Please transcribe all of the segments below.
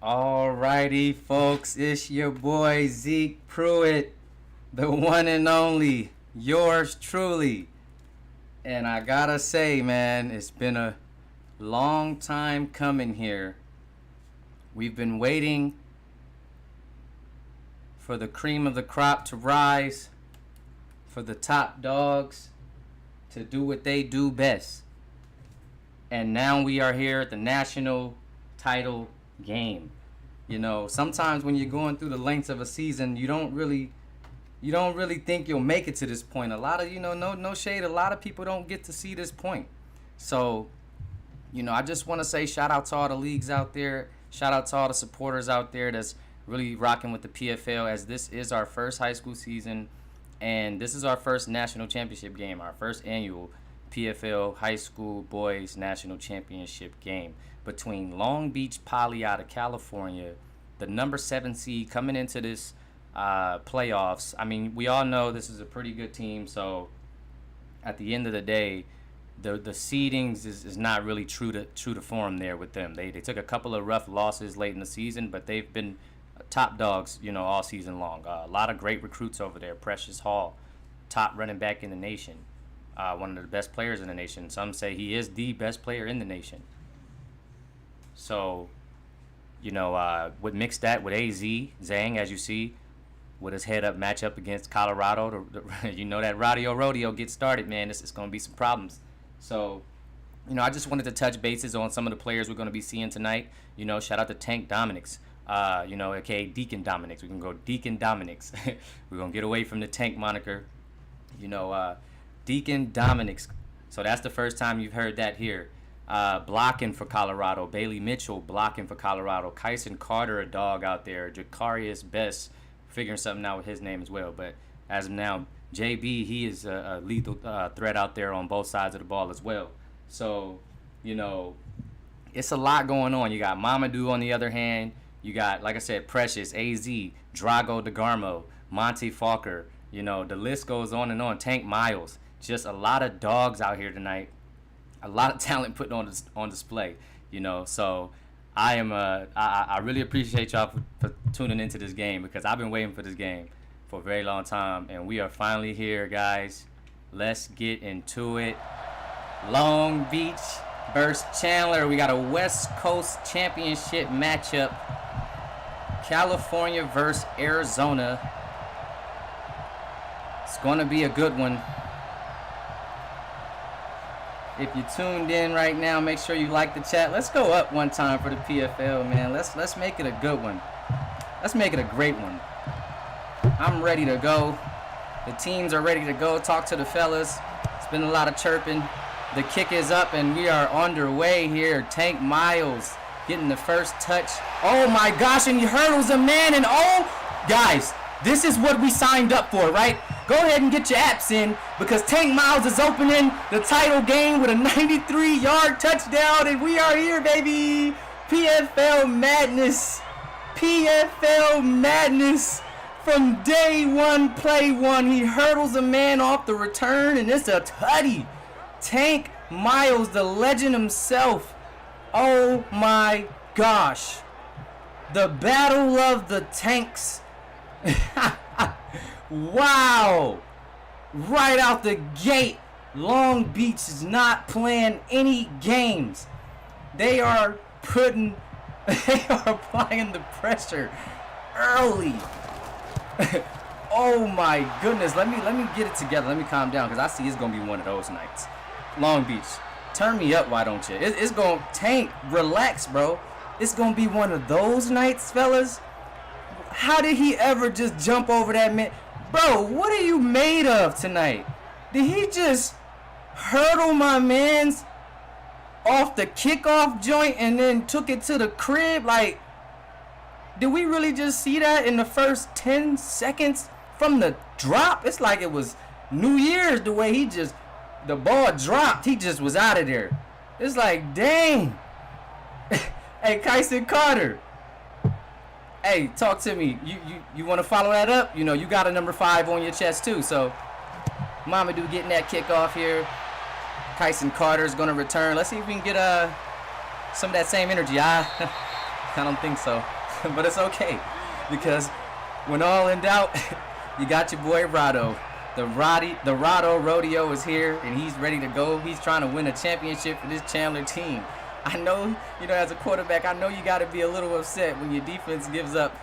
Alrighty, folks, it's your boy Zeke Pruitt, the one and only, yours truly. And I gotta say, man, it's been a long time coming here. We've been waiting for the cream of the crop to rise, for the top dogs to do what they do best. And now we are here at the national title game. You know, sometimes when you're going through the lengths of a season, you don't really think you'll make it to this point. A lot of, no shade, a lot of people don't get to see this point. So, I just want to say shout out to all the leagues out there. Shout out to all the supporters out there that's really rocking with the PFL, as this is our first high school season and this is our first national championship game, our first annual PFL High School Boys National Championship game between Long Beach Poly out of California, the number 7 seed coming into this playoffs. I mean, we all know this is a pretty good team, so at the end of the day, the seedings is not really true to form there with them. They took a couple of rough losses late in the season, but they've been top dogs, all season long. A lot of great recruits over there. Precious Hall, top running back in the nation. One of the best players in the nation. Some say he is the best player in the nation. So, would mix that with AZ, Zhang, as you see, with his head-up matchup against Colorado. That rodeo gets started, man. It's going to be some problems. So, I just wanted to touch bases on some of the players we're going to be seeing tonight. Shout out to Tank Dominics, aka Deacon Dominics. We can go Deacon Dominics. We're going to get away from the Tank moniker. Deacon Dominics. So that's the first time you've heard that here. Blocking for Colorado. Bailey Mitchell blocking for Colorado. Kyson Carter, a dog out there. Jacarius Best figuring something out with his name as well. But as of now, JB, he is a lethal threat out there on both sides of the ball as well. So, it's a lot going on. You got Mamadou on the other hand. You got, like I said, Precious, AZ, Drago DeGarmo, Monty Falker. The list goes on and on. Tank Miles. Just a lot of dogs out here tonight. A lot of talent put on display. So I really appreciate y'all for tuning into this game, because I've been waiting for this game for a very long time, and we are finally here, guys. Let's get into it. Long Beach versus Chandler. We got a West Coast Championship matchup. California versus Arizona. It's going to be a good one. If you tuned in right now, make sure you like the chat. Let's go up one time for the PFL, man. Let's make it a good one. Let's make it a great one. I'm ready to go. The teams are ready to go. Talk to the fellas. It's been a lot of chirping. The kick is up, and we are underway here. Tank Miles getting the first touch. Oh, my gosh, and he hurdles a man. And, guys, this is what we signed up for, right? Go ahead and get your apps in, because Tank Miles is opening the title game with a 93-yard touchdown, and we are here, baby. PFL madness. PFL madness. From day one, play one, he hurdles a man off the return, and it's a tutty. Tank Miles, the legend himself. Oh my gosh. The battle of the tanks. Wow. Right out the gate, Long Beach is not playing any games. They are applying the pressure early. Oh my goodness. Let me get it together. Let me calm down, because I see it's going to be one of those nights. Long Beach, turn me up, why don't you? It's going to Tank, relax, bro. It's going to be one of those nights, fellas. How did he ever just jump over that man? Bro, what are you made of tonight? Did he just hurdle my man's off the kickoff joint and then took it to the crib? Like, did we really just see that in the first 10 seconds from the drop? It's like it was New Year's, the way the ball dropped. He just was out of there. It's like, dang. Hey, Kyson Carter. Hey, talk to me. You want to follow that up? You got a number 5 on your chest too. So, Mamadou getting that kickoff here. Kyson Carter is going to return. Let's see if we can get some of that same energy. I don't think so. But it's okay. Because when all in doubt, you got your boy Rado. The Rado Rodeo is here, and he's ready to go. He's trying to win a championship for this Chandler team. I know, as a quarterback, I know you got to be a little upset when your defense gives up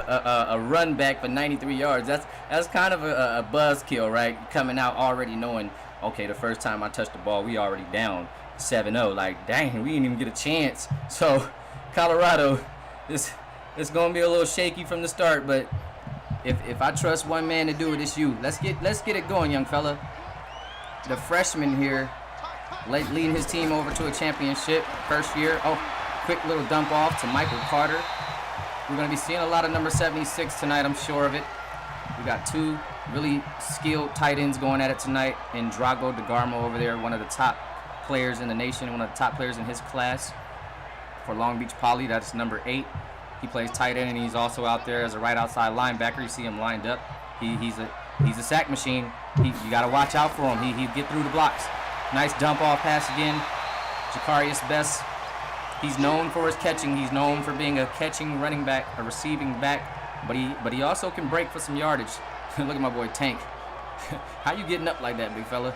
a run back for 93 yards. That's kind of a buzzkill, right? Coming out already knowing, okay, the first time I touched the ball, we already down 7-0. Like, dang, we didn't even get a chance. So, Colorado, it's going to be a little shaky from the start, but if I trust one man to do it, it's you. Let's get it going, young fella. The freshman here, leading his team over to a championship first year. Oh, quick little dump off to Michael Carter. We're going to be seeing a lot of number 76 tonight, I'm sure of it. We got two really skilled tight ends going at it tonight, and Drago DeGarmo over there, one of the top players in the nation, one of the top players in his class for Long Beach Poly. That's number 8. He plays tight end, and he's also out there as a right outside linebacker. You see him lined up. He's a sack machine. You got to watch out for him. He'll get through the blocks. Nice dump off pass again. Jacarius Best. He's known for his catching. He's known for being a catching running back, a receiving back, but he also can break for some yardage. Look at my boy Tank. How you getting up like that, big fella?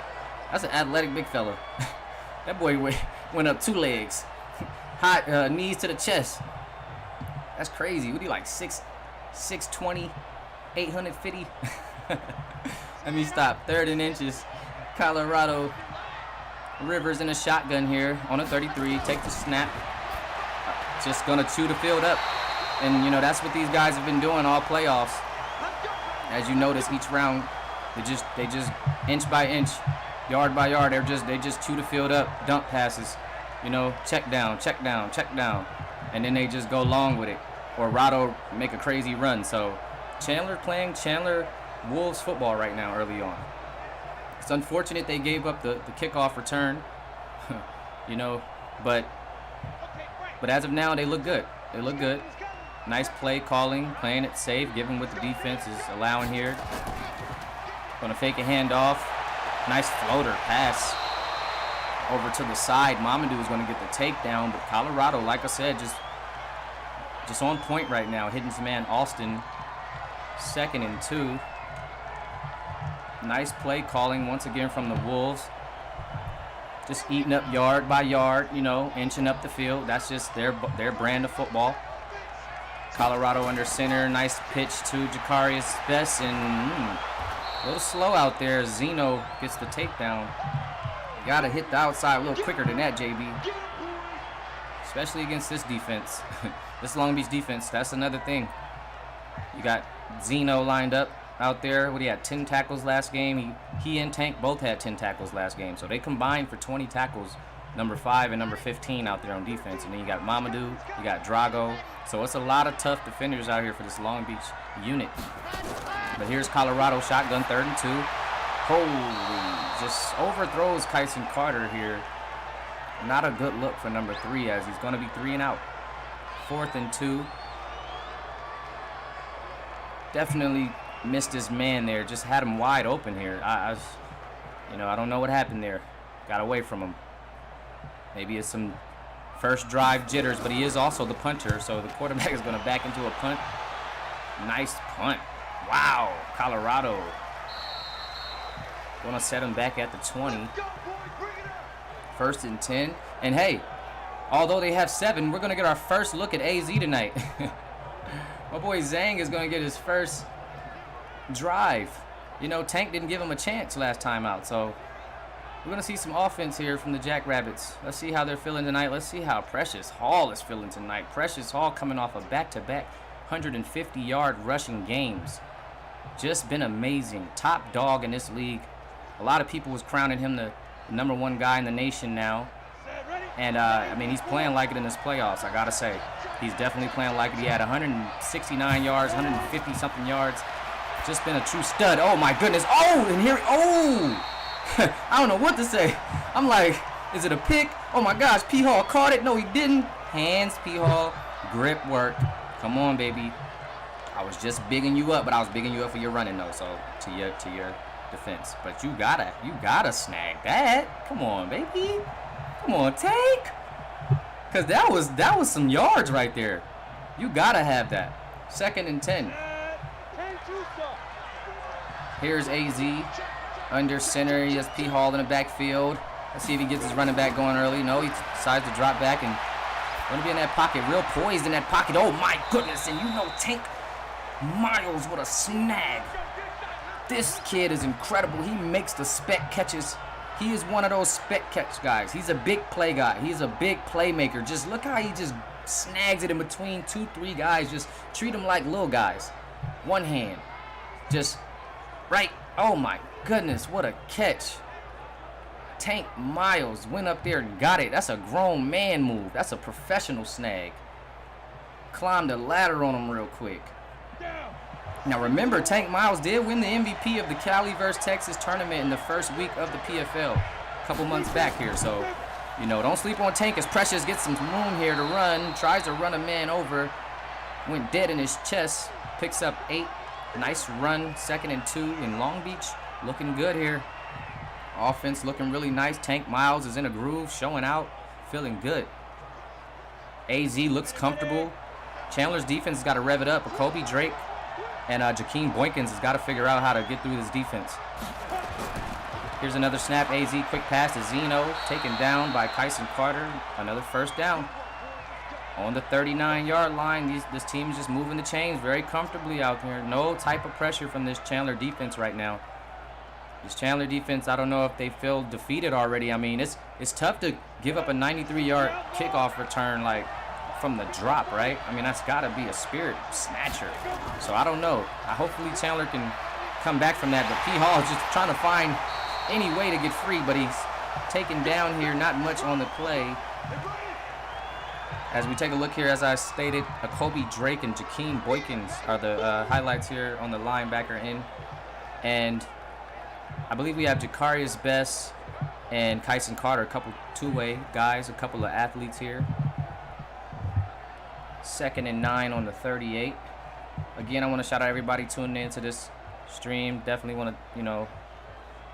That's an athletic big fella. That boy went up 2 legs. Hot knees to the chest. That's crazy. What are you, like 6'20", 850? Let me stop. 3rd and inches. Colorado Rivers in a shotgun here on a 33. Take the snap. Just going to chew the field up. And, that's what these guys have been doing all playoffs. As you notice, each round, they just inch by inch, yard by yard, they just chew the field up. Dump passes. Check down, check down, check down. And then they just go long with it. Or Rado make a crazy run. So Chandler playing Chandler Wolves football right now early on. It's unfortunate they gave up the kickoff return. But as of now, they look good. They look good. Nice play calling, playing it safe, given what the defense is allowing here. Gonna fake a handoff. Nice floater pass over to the side. Mamadou is going to get the takedown, but Colorado, like I said, just on point right now. Hitting his man Austin. 2nd and 2. Nice play calling once again from the Wolves. Just eating up yard by yard, inching up the field. That's just their brand of football. Colorado under center. Nice pitch to Jacarius Best, and a little slow out there. Zeno gets the takedown. Got to hit the outside a little quicker than that, JB. Especially against this defense. This Long Beach defense, that's another thing. You got Zeno lined up out there. He had 10 tackles last game. He and Tank both had 10 tackles last game. So they combined for 20 tackles, number 5 and number 15 out there on defense. And then you got Mamadou, you got Drago. So it's a lot of tough defenders out here for this Long Beach unit. But here's Colorado shotgun, 3rd and 2. Holy, just overthrows Kyson Carter here. Not a good look for number 3, as he's going to be 3 and out. 4th and 2. Definitely missed his man there. Just had him wide open here. I don't know what happened there. Got away from him. Maybe it's some first drive jitters, but he is also the punter, so the quarterback is going to back into a punt. Nice punt. Wow, Colorado. Going to set him back at the 20. 1st and 10. And hey, although they have 7, we're going to get our first look at AZ tonight. My boy Zhang is going to get his first drive. Tank didn't give him a chance last time out, so we're going to see some offense here from the Jackrabbits. Let's see how they're feeling tonight. Let's see how Precious Hall is feeling tonight. Precious Hall coming off of back-to-back 150-yard rushing games. Just been amazing. Top dog in this league. A lot of people was crowning him the number 1 guy in the nation now. And, he's playing like it in this playoffs, I got to say. He's definitely playing like it. He had 169 yards, 150-something yards. Just been a true stud. Oh, my goodness. Oh, and here, I don't know what to say. I'm like, is it a pick? Oh, my gosh, P. Hall caught it. No, he didn't. Hands, P. Hall. Grip work. Come on, baby. I was just bigging you up, but I was bigging you up for your running, though, so to your defense. But you gotta snag that. Come on, baby. Come on, Tank. Because that was some yards right there. You gotta have that. 2nd and 10. Here's AZ under center. He has P. Hall in the backfield. Let's see if he gets his running back going early. No, he decides to drop back and going to be in that pocket. Real poised in that pocket. Oh, my goodness. And you know Tank Miles with a snag. This kid is incredible. He makes the spec catches. He is one of those spec catch guys. He's a big play guy. He's a big playmaker. Just look how he just snags it in between 2-3 guys. Just treat them like little guys. One hand. Just right. Oh, my goodness. What a catch. Tank Miles went up there and got it. That's a grown man move. That's a professional snag. Climbed the ladder on him real quick. Now remember, Tank Miles did win the MVP of the Cali vs. Texas tournament in the first week of the PFL a couple months back here. So, you know, don't sleep on Tank as Precious gets some room here to run. Tries to run a man over. Went dead in his chest. Picks up 8. Nice run. 2nd and 2 in Long Beach. Looking good here. Offense looking really nice. Tank Miles is in a groove, showing out, feeling good. AZ looks comfortable. Chandler's defense has got to rev it up. Kobe Drake and Jakeem Boykins has got to figure out how to get through this defense. Here's another snap. AZ quick pass to Zeno, taken down by Kyson Carter. Another 1st down. On the 39-yard line, this team is just moving the chains very comfortably out there. No type of pressure from this Chandler defense right now. This Chandler defense, I don't know if they feel defeated already. I mean, it's tough to give up a 93-yard kickoff return like from the drop, right? I mean, that's got to be a spirit snatcher. So I don't know. Hopefully Chandler can come back from that. But P. Hall is just trying to find any way to get free, but he's taken down here. Not much on the play. As we take a look here, as I stated, Kobe Drake and Jakeem Boykins are the highlights here on the linebacker end. And I believe we have Jakarius Best and Kyson Carter, a couple two-way guys, a couple of athletes here. 2nd and 9 on the 38. Again, I want to shout out everybody tuning in to this stream. Definitely want to, you know,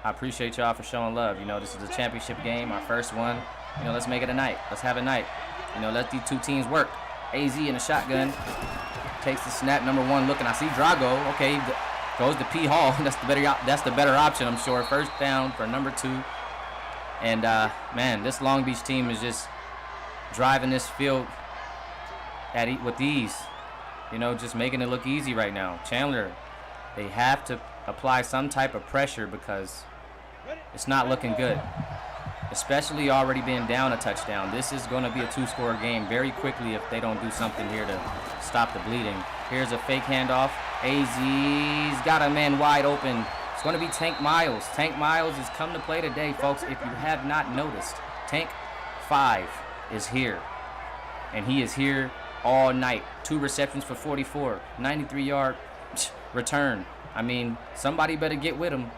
I appreciate y'all for showing love. You know, this is a championship game, our first one. You know, let's make it a night. Let's have a night. You know, let these two teams work. AZ in a shotgun. Takes the snap, number 1 looking. I see Drago. Okay, goes to P. Hall. That's the better option, I'm sure. 1st down for number 2. And, man, this Long Beach team is just driving this field with ease. You know, just making it look easy right now. Chandler, they have to apply some type of pressure because it's not looking good. Especially already being down a touchdown. This is going to be a 2-score game very quickly if they don't do something here to stop the bleeding. Here's a fake handoff. AZ's got a man wide open. It's going to be Tank Miles. Tank Miles has come to play today, folks. If you have not noticed, Tank 5 is here. And he is here all night. 2 receptions for 44. 93-yard return. I mean, somebody better get with him.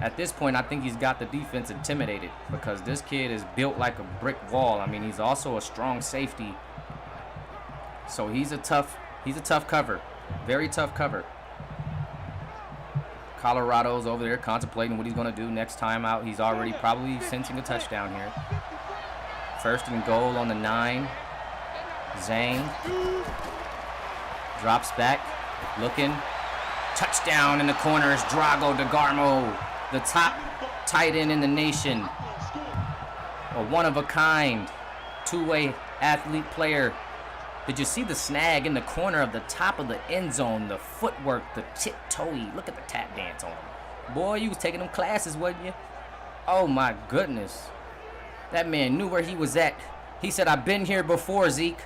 At this point, I think he's got the defense intimidated because this kid is built like a brick wall. I mean, he's also a strong safety. So he's a tough cover. Very tough cover. Colorado's over there contemplating what he's going to do next time out. He's already probably sensing a touchdown here. 1st and goal on the 9. Zane drops back, looking. Touchdown in the corners. Drago DeGarmo, the top tight end in the nation. A one-of-a-kind, 2-way athlete player. Did you see the snag in the corner of the top of the end zone? The footwork, the tiptoey. Look at the tap dance on him. Boy, you was taking them classes, wasn't you? Oh, my goodness. That man knew where he was at. He said, I've been here before, Zeke.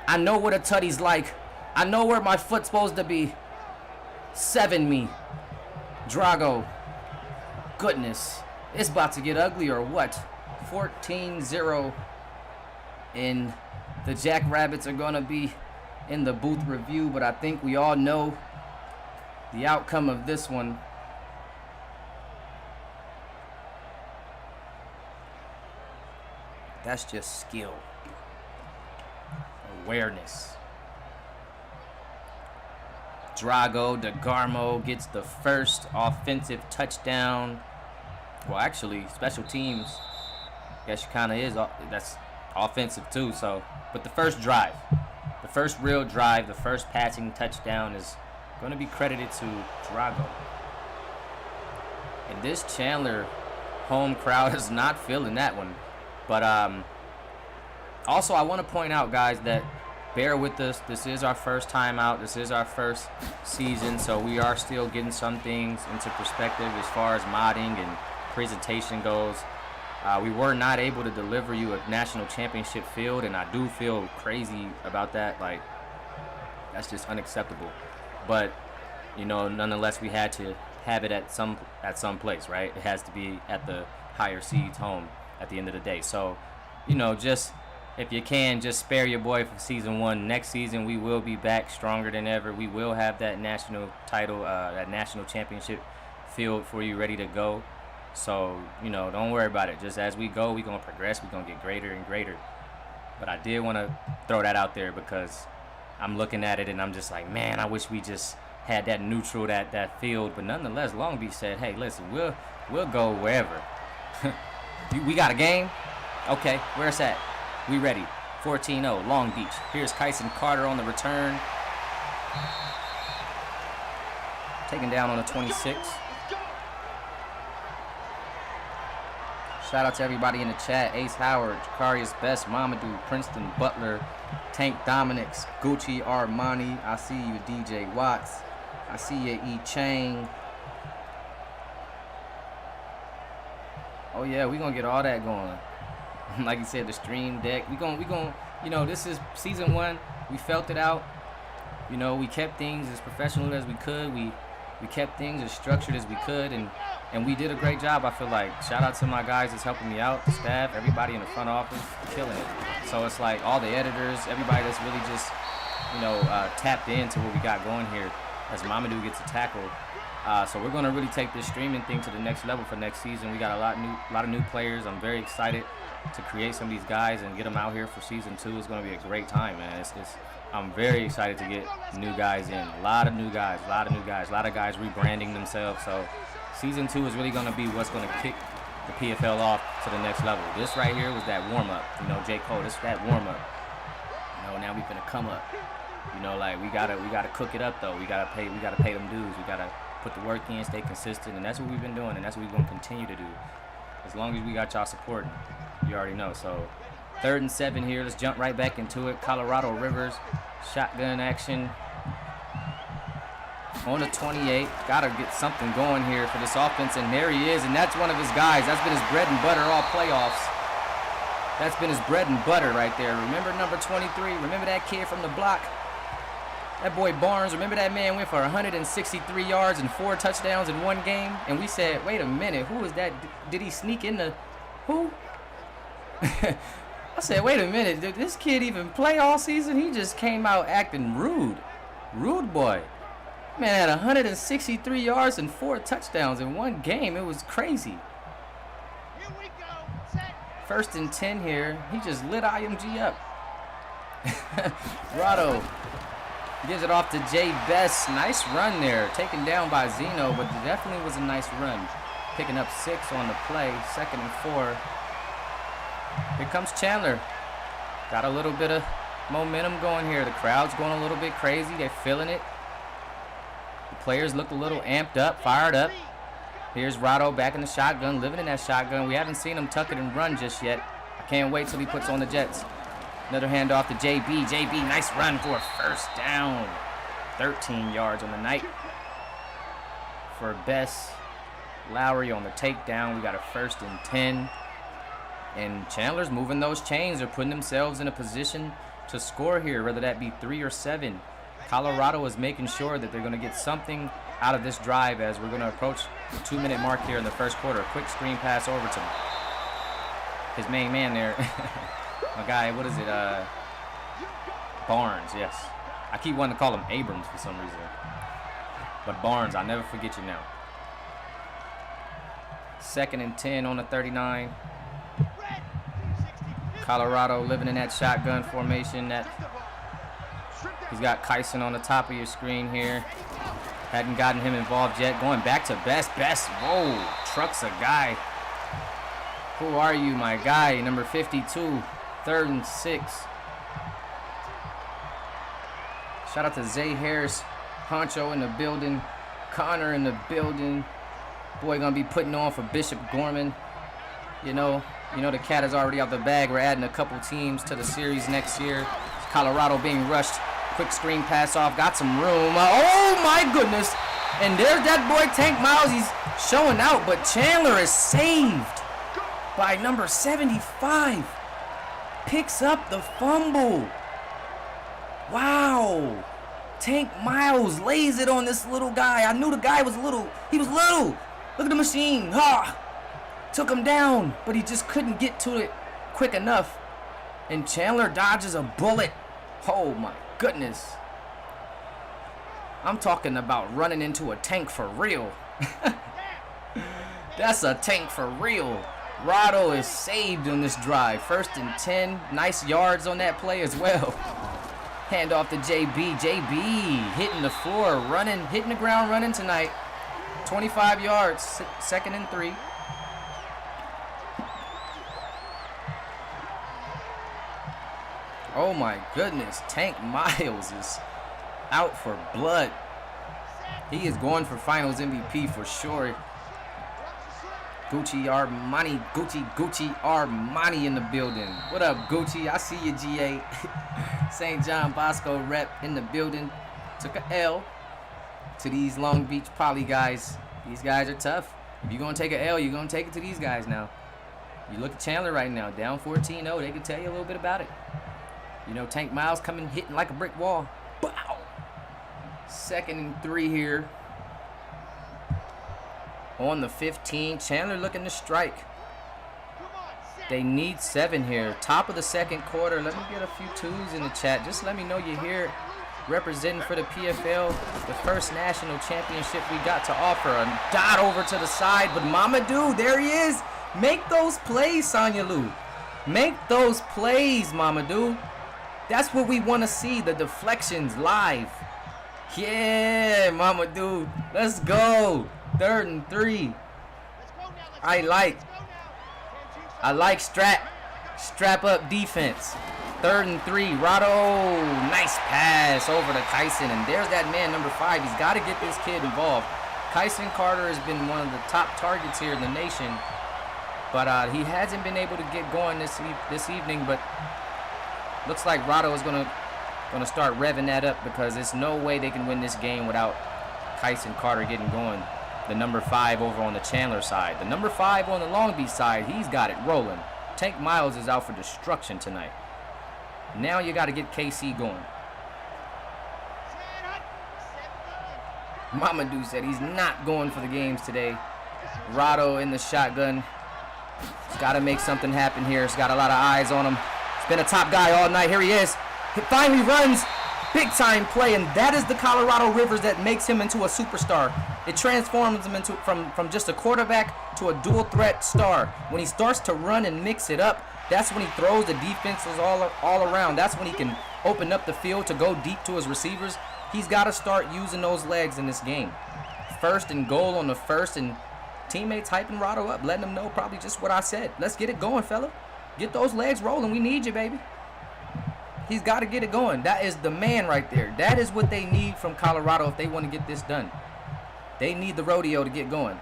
I know what a tutty's like. I know where my foot's supposed to be. 7 me. Drago. Goodness. It's about to get ugly or what? 14-0. And the Jackrabbits are going to be in the booth review, but I think we all know the outcome of this one. That's just skill. Awareness. Drago DeGarmo gets the first offensive touchdown. Well, actually, special teams, I guess kind of is. That's offensive too. So, but the first drive the first real drive, the first passing touchdown is going to be credited to Drago. And this Chandler home crowd is not feeling that one. But also, I want to point out, guys, that bear with us. This is our first time out. This is our first season, so we are still getting some things into perspective as far as modding and presentation goes. We were not able to deliver you a national championship field, and I do feel crazy about that. Like, that's just unacceptable. But, you know, nonetheless, we had to have it at some place, right? It has to be at the higher seeds home at the end of the day. So, you know, just if you can, just spare your boy for season 1. Next season, we will be back stronger than ever. We will have that national title, that national championship field for you ready to go. So, you know, don't worry about it. Just as we go, we're going to progress. We're going to get greater and greater. But I did want to throw that out there because I'm looking at it and I'm just like, man, I wish we just had that neutral, that field. But nonetheless, Long Beach said, hey, listen, we'll go wherever. We got a game? Okay, where's that? We ready. 14-0, Long Beach. Here's Kyson Carter on the return. Taken down on the 26. Shout out to everybody in the chat. Ace Howard, Jakarius Best, Mamadou, Princeton, Butler, Tank Dominics, Gucci, Armani. I see you, DJ Watts. I see you, E. Chang. Oh yeah, we gonna get all that going. Like you said, the stream deck. We gonna, you know, this is season 1. We felt it out. You know, we kept things as professional as we could. We kept things as structured as we could, and we did a great job. I feel like, shout out to my guys that's helping me out, the staff, everybody in the front office, killing it. So it's like all the editors, everybody that's really just, you know, tapped into what we got going here as Mamadou gets a tackle. So we're gonna really take this streaming thing to the next level for next season. We got a lot of new players. I'm very excited to create some of these guys and get them out here for season 2. It's gonna be a great time, man. I'm very excited to get new guys in. A lot of new guys, a lot of guys rebranding themselves. So season 2 is really going to be what's going to kick the PFL off to the next level. This right here was that warm-up. You know, J. Cole, this is that warm-up. You know, now we finna come up. You know, like we gotta cook it up though. We gotta pay them dues. We gotta put the work in, stay consistent, and that's what we've been doing, and that's what we're gonna continue to do. As long as we got y'all supporting, you already know. So 3rd and 7 here. Let's jump right back into it. Colorado Rivers, shotgun action on the 28. Gotta get something going here for this offense, and there he is, and that's one of his guys. That's been his bread and butter all playoffs. That's been his bread and butter right there. Remember number 23? Remember that kid from the block? That boy Barnes, remember that man went for 163 yards and 4 touchdowns in one game? And we said, wait a minute, who is that? Did he sneak in the... Who? I said, wait a minute, did this kid even play all season? He just came out acting rude. Rude boy. Man had 163 yards and 4 touchdowns in one game. It was crazy. Here we go. Set. 1st and 10 here. He just lit IMG up. Rado gives it off to Jay Best. Nice run there. Taken down by Zeno, but it definitely was a nice run. Picking up 6 on the play. 2nd and 4. Here comes Chandler. Got a little bit of momentum going here. The crowd's going a little bit crazy. They're feeling it. The players look a little amped up, fired up. Here's Rado back in the shotgun, living in that shotgun. We haven't seen him tuck it and run just yet. I can't wait till he puts on the Jets. Another handoff to JB. JB, nice run for a 1st down. 13 yards on the night for Best. Lowry on the takedown. We got a 1st and 10. And Chandler's moving those chains. They're putting themselves in a position to score here, whether that be 3 or 7. Colorado is making sure that they're going to get something out of this drive as we're going to approach the 2-minute mark here in the 1st quarter. A quick screen pass over to his main man there. My guy, what is it? Barnes, yes. I keep wanting to call him Abrams for some reason. But Barnes, I'll never forget you now. 2nd and 10 on the 39. Colorado living in that shotgun formation. He's got Kyson on the top of your screen here. Hadn't gotten him involved yet. Going back to Best. Best, whoa, trucks a guy. Who are you, my guy? Number 52, 3rd and 6. Shout out to Zay Harris, Honcho in the building, Connor in the building. Boy gonna be putting on for Bishop Gorman. You know the cat is already out the bag. We're adding a couple teams to the series next year. Colorado being rushed. Quick screen pass off. Got some room. Oh my goodness. And there's that boy Tank Miles. He's showing out, but Chandler is saved by number 75. Picks up the fumble. Wow. Tank Miles lays it on this little guy. I knew the guy was little. He was little. Look at the machine. Took him down, but he just couldn't get to it quick enough. And Chandler dodges a bullet. Oh my goodness. I'm talking about running into a tank for real. That's a tank for real. Rado is saved on this drive. 1st and 10. Nice yards on that play as well. Hand off to JB. JB hitting the floor, running, hitting the ground running tonight. 25 yards, 2nd and 3. Oh my goodness, Tank Miles is out for blood. He is going for finals MVP for sure. Gucci Armani in the building. What up, Gucci? I see you, GA. St. John Bosco rep in the building. Took a L to these Long Beach Poly guys. These guys are tough. If you're going to take a L, you're going to take it to these guys now. You look at Chandler right now, down 14-0. They can tell you a little bit about it. You know, Tank Miles coming, hitting like a brick wall. Bow! 2nd and 3 here. On the 15, Chandler looking to strike. They need 7 here. Top of the 2nd quarter. Let me get a few twos in the chat. Just let me know you're here representing for the PFL, the first national championship we got to offer. A dot over to the side, but Mamadou, there he is. Make those plays, Sonya Lou. Make those plays, Mamadou. That's what we want to see, the deflections live. Yeah, Mamadou. Let's go. 3rd and 3. I like strap up defense. 3rd and 3. Rado, nice pass over to Kyson, and there's that man number 5. He's got to get this kid involved. Kyson Carter has been one of the top targets here in the nation, but he hasn't been able to get going this evening. But looks like Rado is gonna start revving that up, because there's no way they can win this game without Kyson Carter getting going. The number 5 over on the Chandler side. The number 5 on the Long Beach side, he's got it rolling. Tank Miles is out for destruction tonight. Now you got to get KC going. Mamadou said he's not going for the games today. Rado in the shotgun. He's got to make something happen here. He's got a lot of eyes on him. He's been a top guy all night. Here he is. He finally runs. Big time play, and that is the Colorado Rivers that makes him into a superstar. It transforms him into from just a quarterback to a dual threat star. When he starts to run and mix it up, that's when he throws the defenses all around. That's when he can open up the field to go deep to his receivers. He's got to start using those legs in this game. 1st and goal on the 1st, and teammates hyping Rado up, letting him know probably just what I said. Let's get it going, fella. Get those legs rolling. We need you, baby. He's got to get it going. That is the man right there. That is what they need from Colorado if they want to get this done. They need the rodeo to get going.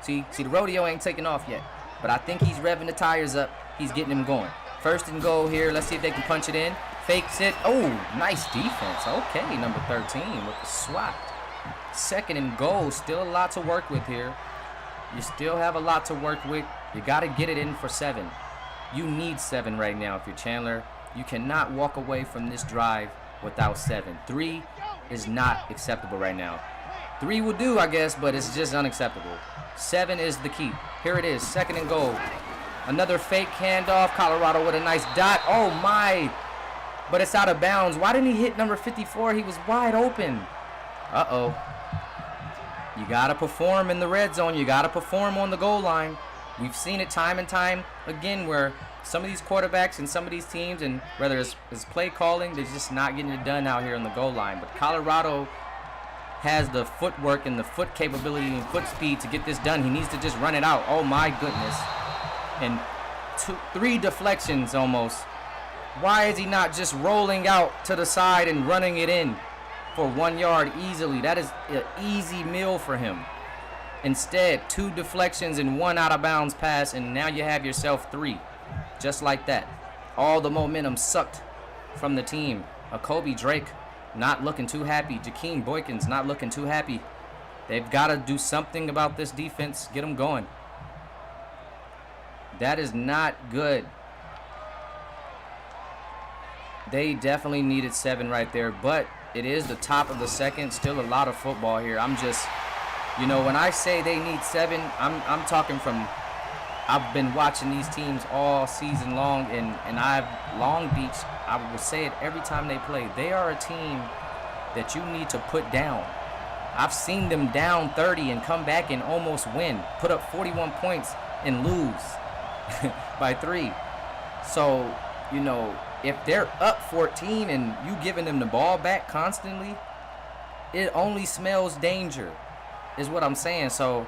See, the rodeo ain't taking off yet, but I think he's revving the tires up. He's getting them going. 1st and goal here. Let's see if they can punch it in. Fakes it. Oh, nice defense. Okay, number 13 with the swat. 2nd and goal. Still a lot to work with here. You still have a lot to work with. You got to get it in for 7. You need 7 right now if you're Chandler. You cannot walk away from this drive without 7. 3 is not acceptable right now. 3 will do, I guess, but it's just unacceptable. 7 is the key. Here it is, 2nd and goal. Another fake handoff. Colorado with a nice dot. Oh, my. But it's out of bounds. Why didn't he hit number 54? He was wide open. Uh-oh. You got to perform in the red zone. You got to perform on the goal line. We've seen it time and time again where some of these quarterbacks and some of these teams, and whether it's play calling, they're just not getting it done out here on the goal line. But Colorado has the footwork and the foot capability and foot speed to get this done. He needs to just run it out. Oh, my goodness. And 3 deflections almost. Why is he not just rolling out to the side and running it in? for 1 yard easily. That is an easy meal for him. Instead, 2 deflections and 1 out of bounds pass, and now you have yourself 3. Just like that. All the momentum sucked from the team. Kobe Drake not looking too happy. Jakeem Boykins not looking too happy. They've got to do something about this defense. Get them going. That is not good. They definitely needed 7 right there, but it is the top of the second. Still a lot of football here. I'm just, you know, when I say they need 7, I'm talking from, I've been watching these teams all season long, and Long Beach, I will say it every time they play. They are a team that you need to put down. I've seen them down 30 and come back and almost win, put up 41 points and lose by 3. So, you know, if they're up 14 and you giving them the ball back constantly, it only smells danger, is what I'm saying. So,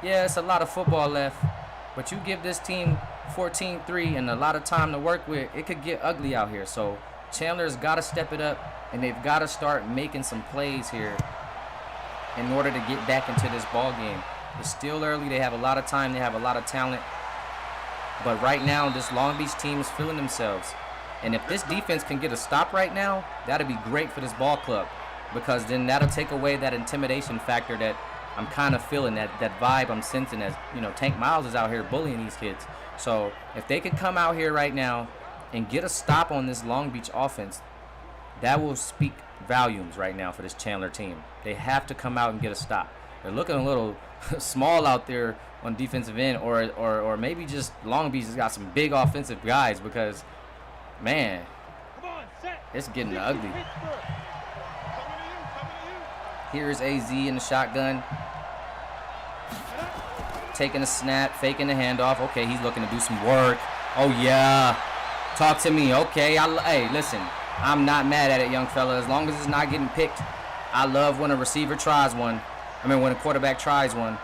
yeah, it's a lot of football left, but you give this team 14-3 and a lot of time to work with, it could get ugly out here. So, Chandler's got to step it up, and they've got to start making some plays here in order to get back into this ball game. It's still early. They have a lot of time. They have a lot of talent. But right now, this Long Beach team is feeling themselves. And if this defense can get a stop right now, that'll be great for this ball club, because then that'll take away that intimidation factor that I'm kind of feeling, that vibe I'm sensing as, you know, Tank Miles is out here bullying these kids. So if they could come out here right now and get a stop on this Long Beach offense, that will speak volumes right now for this Chandler team. They have to come out and get a stop. They're looking a little small out there on defensive end, or maybe just Long Beach has got some big offensive guys, because, man, it's getting ugly. Here's AZ in the shotgun. Taking a snap, faking the handoff. Okay, he's looking to do some work. Oh, yeah. Talk to me. Okay, hey, listen. I'm not mad at it, young fella, as long as it's not getting picked. I love when a receiver tries one. When a quarterback tries one.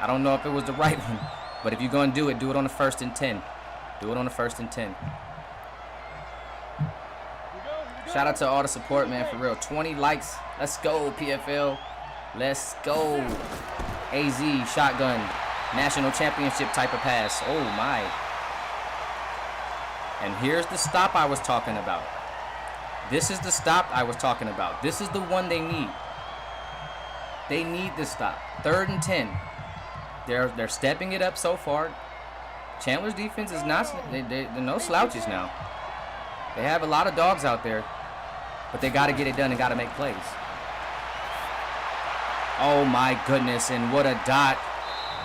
I don't know if it was the right one, but if you're going to do it on the 1st and 10. Do it on the 1st and 10. Shout out to all the support, man, for real. 20 likes. Let's go, PFL. Let's go. AZ, shotgun. National championship type of pass. Oh, my. And here's the stop I was talking about. This is the stop I was talking about. This is the one they need. They need this stop. 3rd and 10. They're stepping it up so far. Chandler's defense is not, they're no slouches now. They have a lot of dogs out there, but they got to get it done and got to make plays. Oh my goodness, and what a dot.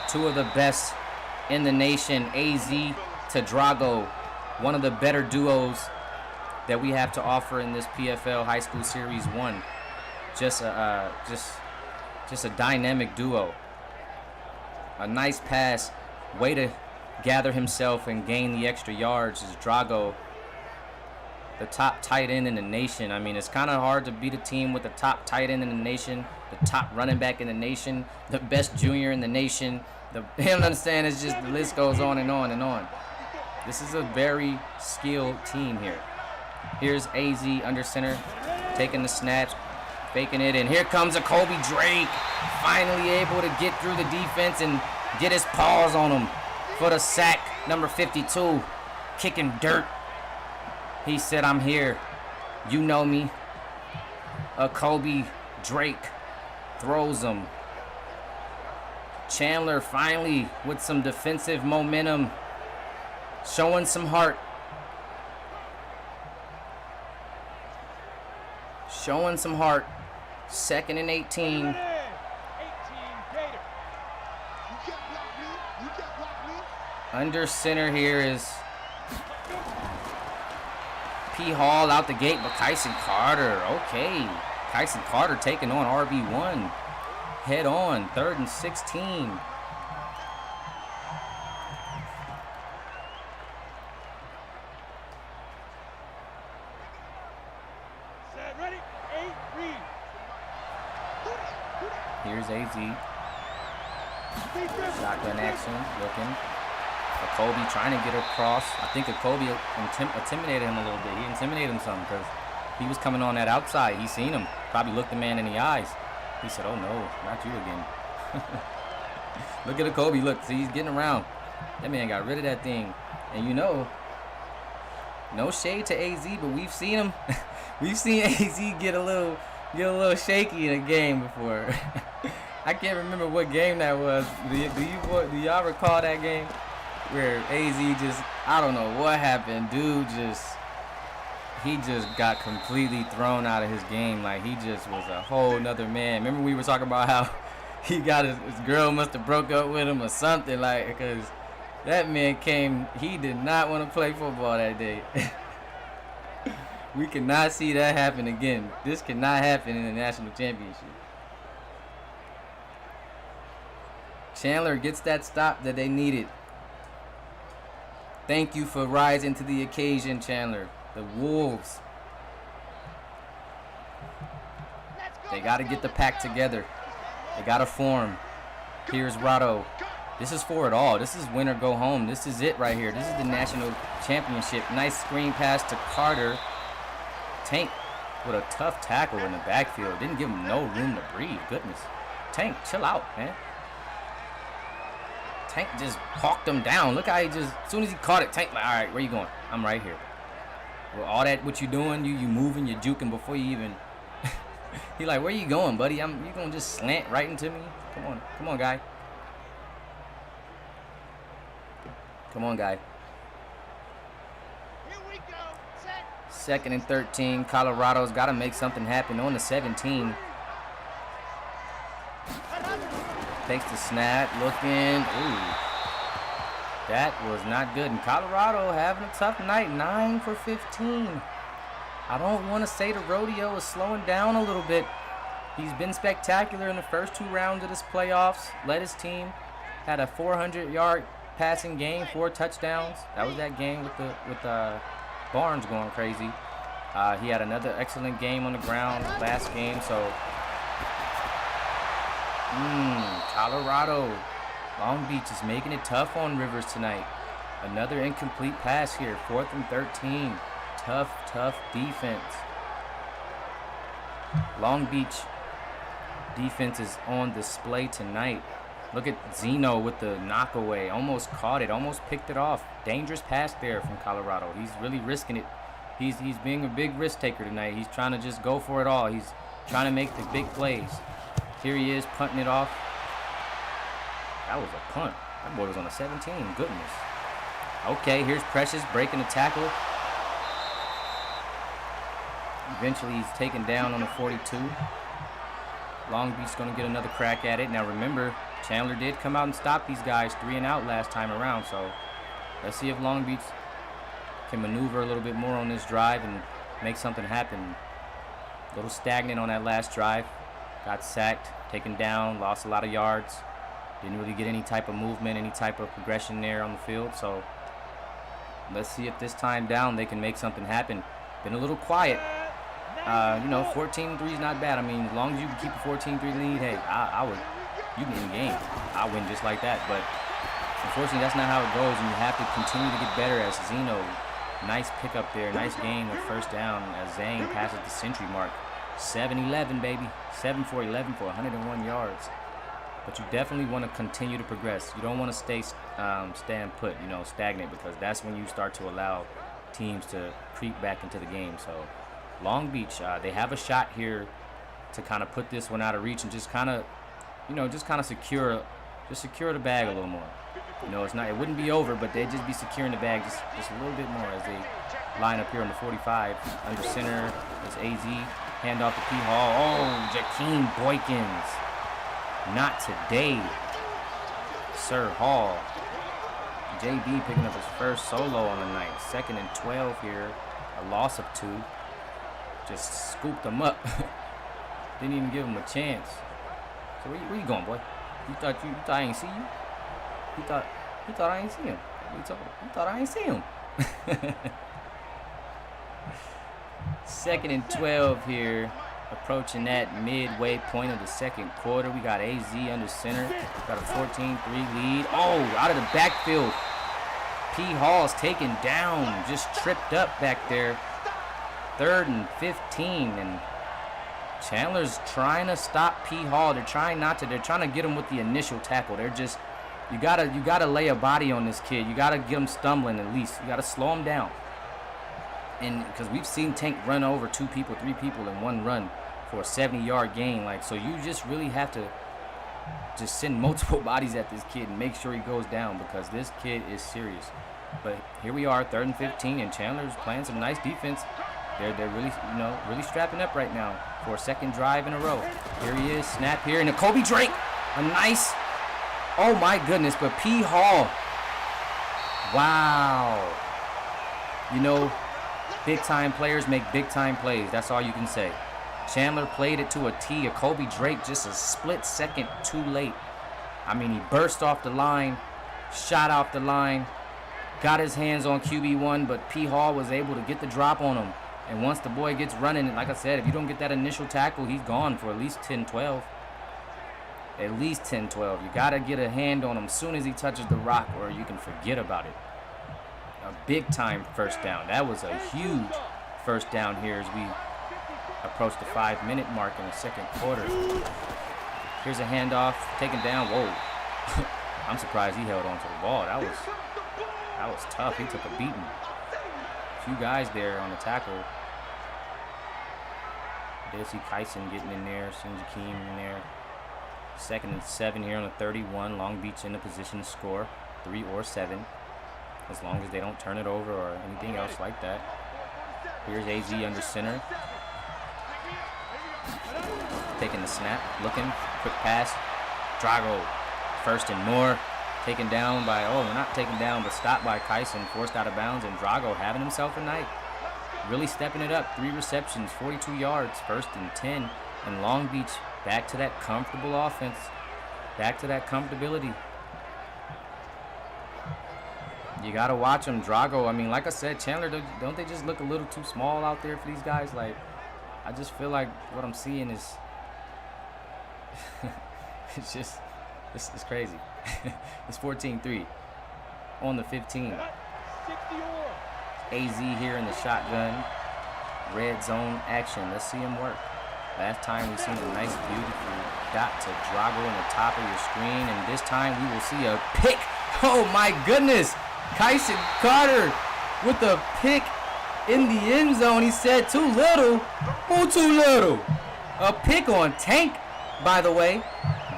2 of the best in the nation, AZ to Drago. One of the better duos that we have to offer in this PFL High School Series 1. Just a dynamic duo. A nice pass. Way to gather himself and gain the extra yards is Drago, the top tight end in the nation. I mean, it's kind of hard to beat a team with the top tight end in the nation, the top running back in the nation, the best junior in the nation. You don't understand? It's just the list goes on and on and on. This is a very skilled team here. Here's AZ under center, taking the snaps, faking it, and here comes a Kobe Drake, finally able to get through the defense and get his paws on him for the sack, number 52, kicking dirt. He said, I'm here. You know me. A Kobe Drake throws him. Chandler finally with some defensive momentum, showing some heart. Showing some heart. 2nd and 18. Under center here is P. Hall out the gate, but Kyson Carter. Okay. Kyson Carter taking on RB1. Head on. 3rd and 16. Here's AZ. Shotgun action, looking. Kobe trying to get across. I think Kobe intimidated him a little bit. He intimidated him some because he was coming on that outside. He seen him probably looked the man in the eyes. He said, "Oh no, not you again." Look at the Kobe. Look, see, he's getting around. That man got rid of that thing. And you know, no shade to AZ, but we've seen him. We've seen AZ get a little shaky in a game before. I can't remember what game that was. Do y'all recall that game where AZ just, I don't know what happened. Dude he just got completely thrown out of his game. Like, he just was a whole nother man. Remember we were talking about how he got his girl must have broke up with him or something, like, because that man he did not want to play football that day. We cannot see that happen again. This cannot happen in the national championship. Chandler gets that stop that they needed. Thank you for rising to the occasion, Chandler. The Wolves. They got to get the pack together. They got to form. Here's Rado. This is for it all. This is win or go home. This is it right here. This is the national championship. Nice screen pass to Carter. Tank with a tough tackle in the backfield. Didn't give him no room to breathe. Goodness. Tank, chill out, man. Tank just hawked him down. Look how he just, as soon as he caught it, Tank like, all right, where you going? I'm right here. Well, all that, what you doing, you moving, you juking before you even, he like, where you going, buddy? You going to just slant right into me? Come on, guy. Come on, guy. Here we go. Set. 2nd and 13. Colorado's got to make something happen on the 17. Takes the snap, looking. Ooh. That was not good. And Colorado having a tough night. 9 for 15. I don't want to say the rodeo is slowing down a little bit. He's been spectacular in the first 2 rounds of this playoffs. Led his team. Had a 400-yard passing game, 4 touchdowns. That was that game with Barnes going crazy. He had another excellent game on the ground last game. So, Colorado. Long Beach is making it tough on Rivers tonight. Another incomplete pass here. 4th and 13. Tough defense. Long Beach defense is on display tonight. Look at Zeno with the knockaway. Almost caught it. Almost picked it off. Dangerous pass there from Colorado. He's really risking it. He's being a big risk taker tonight. He's trying to just go for it all. He's trying to make the big plays. Here he is, punting it off. That was a punt. That boy was on a 17. Goodness. Okay, here's Precious breaking the tackle. Eventually, he's taken down on the 42. Long Beach's going to get another crack at it. Now, remember, Chandler did come out and stop these guys 3 and out last time around. So, let's see if Long Beach can maneuver a little bit more on this drive and make something happen. A little stagnant on that last drive. Got sacked, taken down, lost a lot of yards. Didn't really get any type of movement, any type of progression there on the field. So let's see if this time down they can make something happen. Been a little quiet. 14-3 is not bad. I mean, as long as you can keep a 14-3 lead, hey, you can win the game. I'll win just like that. But unfortunately, that's not how it goes, and you have to continue to get better as Zeno. Nice pickup there. Nice gain of first down as Zane passes the century mark. 7-11, baby. 7 for 11 for 101 yards. But you definitely want to continue to progress. You don't want to stand put, stagnant, because that's when you start to allow teams to creep back into the game. So Long Beach, they have a shot here to kind of put this one out of reach and just kind of, secure the bag a little more. It wouldn't be over, but they'd just be securing the bag just a little bit more as they line up here on the 45. Under center is AZ. Hand off to P. Hall. Oh, Jakeem Boykins. Not today, Sir Hall. JB picking up his first solo on the night. 2nd and 12 here. A loss of 2. Just scooped him up. Didn't even give him a chance. So where you going, boy? You thought I ain't see you? You thought I ain't see him. You thought I ain't see him. 2nd and 12 here. Approaching that midway point of the second quarter. We got AZ under center. Got a 14-3 lead. Oh, out of the backfield. P. Hall's taken down. Just tripped up back there. 3rd and 15. And Chandler's trying to stop P. Hall. They're trying not to. They're trying to get him with the initial tackle. They're just, you gotta lay a body on this kid. You gotta get him stumbling at least. You gotta slow him down. And because we've seen Tank run over 2 people, 3 people in one run for a 70-yard gain. Like, so you just really have to just send multiple bodies at this kid and make sure he goes down, because this kid is serious. But here we are, 3rd and 15, and Chandler's playing some nice defense. They're really, really strapping up right now for a 2nd drive in a row. Here he is, snap here, and a Kobe Drake, a nice, oh my goodness, but P. Hall, wow. Big time players make big time plays. That's all you can say. Chandler played it to a T. A Kobe Drake just a split second too late. I mean, he burst off the line, shot off the line, got his hands on QB1, but P. Hall was able to get the drop on him. And once the boy gets running, like I said, if you don't get that initial tackle, he's gone for at least 10-12. At least 10-12. You got to get a hand on him as soon as he touches the rock, or you can forget about it. A big time first down. That was a huge first down here as we approach the 5-minute mark in the 2nd quarter. Here's a handoff, taken down. Whoa. I'm surprised he held on to the ball. That was tough. He took a beating. A few guys there on the tackle. Did see Kyson getting in there, Sinjakeem in there. 2nd and 7 here on the 31. Long Beach in the position to score 3 or 7. As long as they don't turn it over or anything else like that. Here's AZ under center. Taking the snap, looking, quick pass. Drago, 1st and more. Taken down by, not taken down, but stopped by Kyson, forced out of bounds, and Drago having himself a night. Really stepping it up. 3 receptions, 42 yards, 1st and 10. And Long Beach back to that comfortable offense. Back to that comfortability. You got to watch them. Drago, I mean, like I said, Chandler, don't they just look a little too small out there for these guys? Like, I just feel like what I'm seeing is, it's crazy. It's 14-3 on the 15. AZ here in the shotgun. Red zone action. Let's see him work. Last time we seen a nice, beautiful dot to Drago in the top of your screen, and this time we will see a pick. Oh my goodness! Kyson Carter with the pick in the end zone. He said too little. Who too little? A pick on Tank, by the way.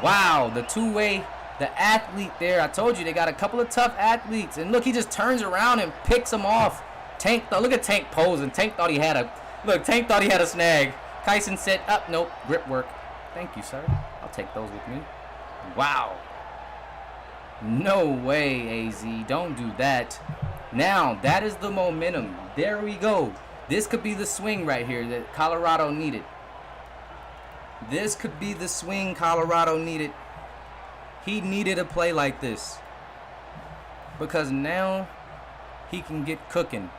Wow, the two-way, the athlete there. I told you they got a couple of tough athletes. And look, he just turns around and picks them off. Tank, look at Tank posing. Tank thought he had a snag. Kyson said, nope, grip work. Thank you, sir. I'll take those with me. Wow. No way, AZ. Don't do that. Now, that is the momentum. There we go. This could be the swing right here that Colorado needed. This could be the swing Colorado needed. He needed a play like this. Because now he can get cooking.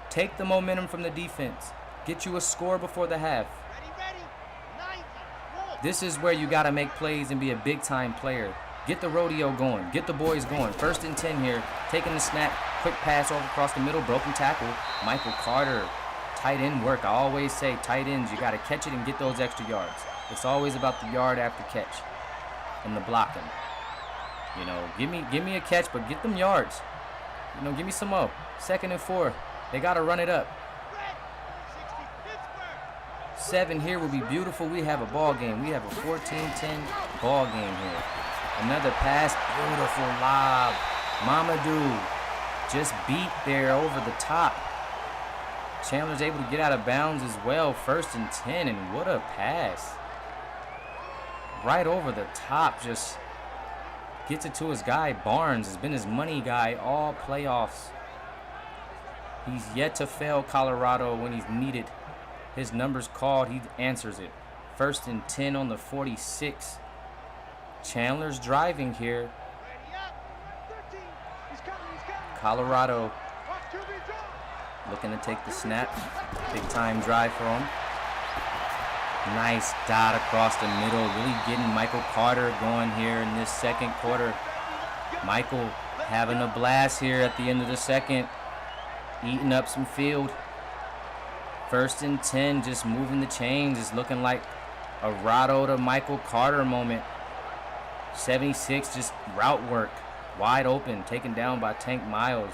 Take the momentum from the defense. Get you a score before the half. This is where you got to make plays and be a big-time player. Get the rodeo going. Get the boys going. 1st and 10 here. Taking the snap. Quick pass over across the middle. Broken tackle. Michael Carter. Tight end work. I always say tight ends, you got to catch it and get those extra yards. It's always about the yard after catch and the blocking. You know, give me a catch, but get them yards. You know, give me some more. 2nd and 4. They got to run it up. 7 here will be beautiful. We have a ball game. We have a 14-10 ball game here. Another pass. Beautiful lob. Mamadou just beat there over the top. Chandler's able to get out of bounds as well. 1st and 10, and what a pass. Right over the top. Just gets it to his guy. Barnes has been his money guy all playoffs. He's yet to fail Colorado when he's needed. His number's called, he answers it. 1st and 10 on the 46. Chandler's driving here. Colorado looking to take the snap. Big time drive for him. Nice dot across the middle. Really getting Michael Carter going here in this 2nd quarter. Michael having a blast here at the end of the 2nd. Eating up some field. 1st and 10, just moving the chains. It's looking like A Rado to Michael Carter moment. 76, just route work. Wide open, taken down by Tank Miles.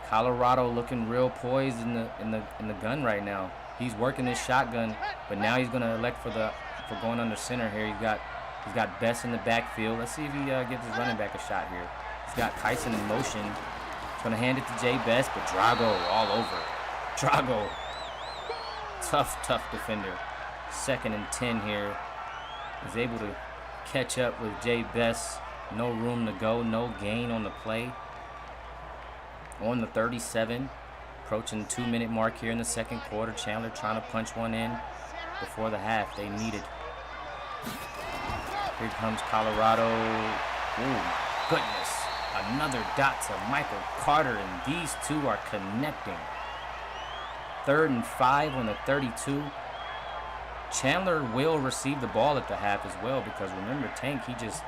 Colorado looking real poised in the gun right now. He's working his shotgun, but now he's gonna elect for going under center here. He's got Best in the backfield. Let's see if he gives his running back a shot here. He's got Kyson in motion. He's gonna hand it to Jay Best, but Drago all over. Drago, tough defender. 2nd and 10 here. Is able to catch up with Jay Best. No room to go, no gain on the play. On the 37, approaching the 2-minute mark here in the 2nd quarter. Chandler trying to punch one in before the half. They need it. Here comes Colorado. Ooh, goodness. Another dot to Michael Carter, and these two are connecting. 3rd and 5 on the 32. Chandler will receive the ball at the half as well, because remember, Tank, he just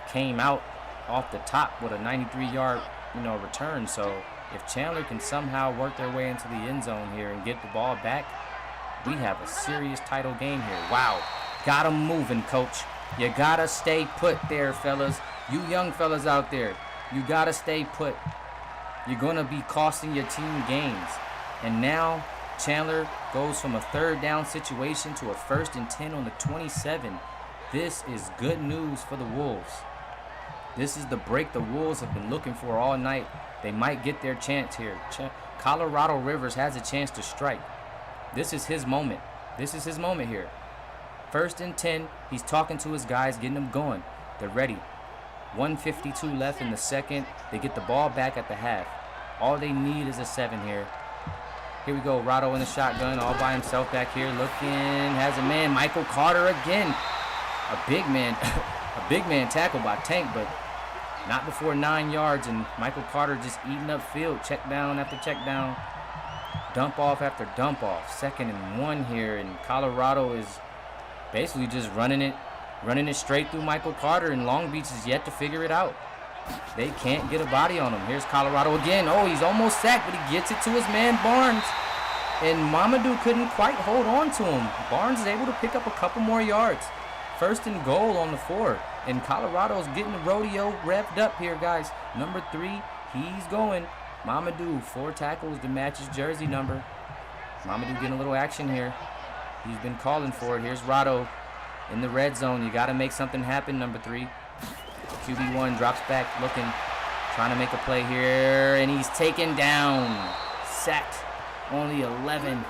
came out off the top with a 93-yard return. So if Chandler can somehow work their way into the end zone here and get the ball back, we have a serious title game here. Wow. Got him moving, coach. You gotta stay put there, fellas. You young fellas out there, you gotta stay put. You're gonna be costing your team games. And now Chandler goes from a 3rd down situation to a 1st and 10 on the 27. This is good news for the Wolves. This is the break the Wolves have been looking for all night. They might get their chance here. Colorado Rivers has a chance to strike. This is his moment. This is his moment here. 1st and 10. He's talking to his guys, getting them going. They're ready. 1:52 left in the 2nd. They get the ball back at the half. All they need is a 7 here. Here we go. Rado in the shotgun, all by himself back here. Looking, has a man. Michael Carter again. A big man. A big man tackle by Tank, but not before 9 yards, and Michael Carter just eating up field. Check down after check down. Dump off after dump off. 2nd and 1 here, and Colorado is basically just running it straight through Michael Carter, and Long Beach is yet to figure it out. They can't get a body on him. Here's Colorado again. Oh, he's almost sacked, but he gets it to his man Barnes, and Mamadou couldn't quite hold on to him. Barnes is able to pick up a couple more yards. 1st and goal on the 4. And Colorado's getting the rodeo revved up here, guys. Number 3, he's going. Mamadou, 4 tackles to match his jersey number. Mamadou getting a little action here. He's been calling for it. Here's Rado in the red zone. You got to make something happen, number 3. QB1 drops back, looking, trying to make a play here, and he's taken down. Sacked on the 11.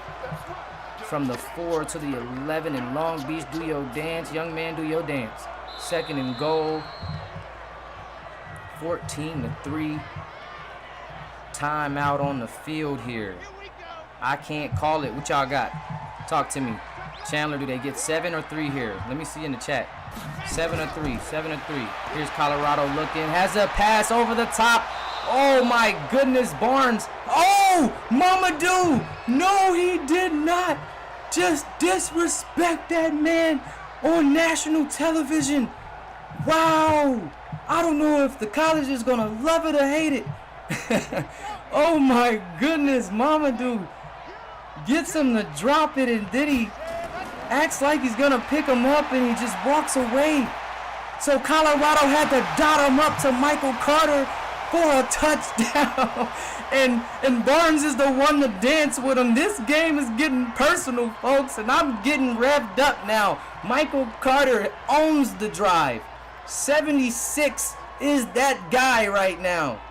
From the 4 to the 11 in Long Beach. Do your dance, young man, do your dance. 2nd and goal. 14-3. Timeout on the field here. I can't call it. What y'all got? Talk to me. Chandler, do they get 7 or 3 here? Let me see in the chat. 7 or 3. 7 or 3. Here's Colorado looking. Has a pass over the top. Oh my goodness, Barnes. Oh, Mamadou. No, he did not. Just disrespect that man on national television. Wow. I don't know if the college is going to love it or hate it. Oh my goodness, Mamadou gets him to drop it, and then he acts like he's going to pick him up, and he just walks away. So Colorado had to dot him up to Michael Carter for a touchdown. And Barnes is the one to dance with him. This game is getting personal, folks, and I'm getting revved up now. Michael Carter owns the drive. 76 is that guy right now.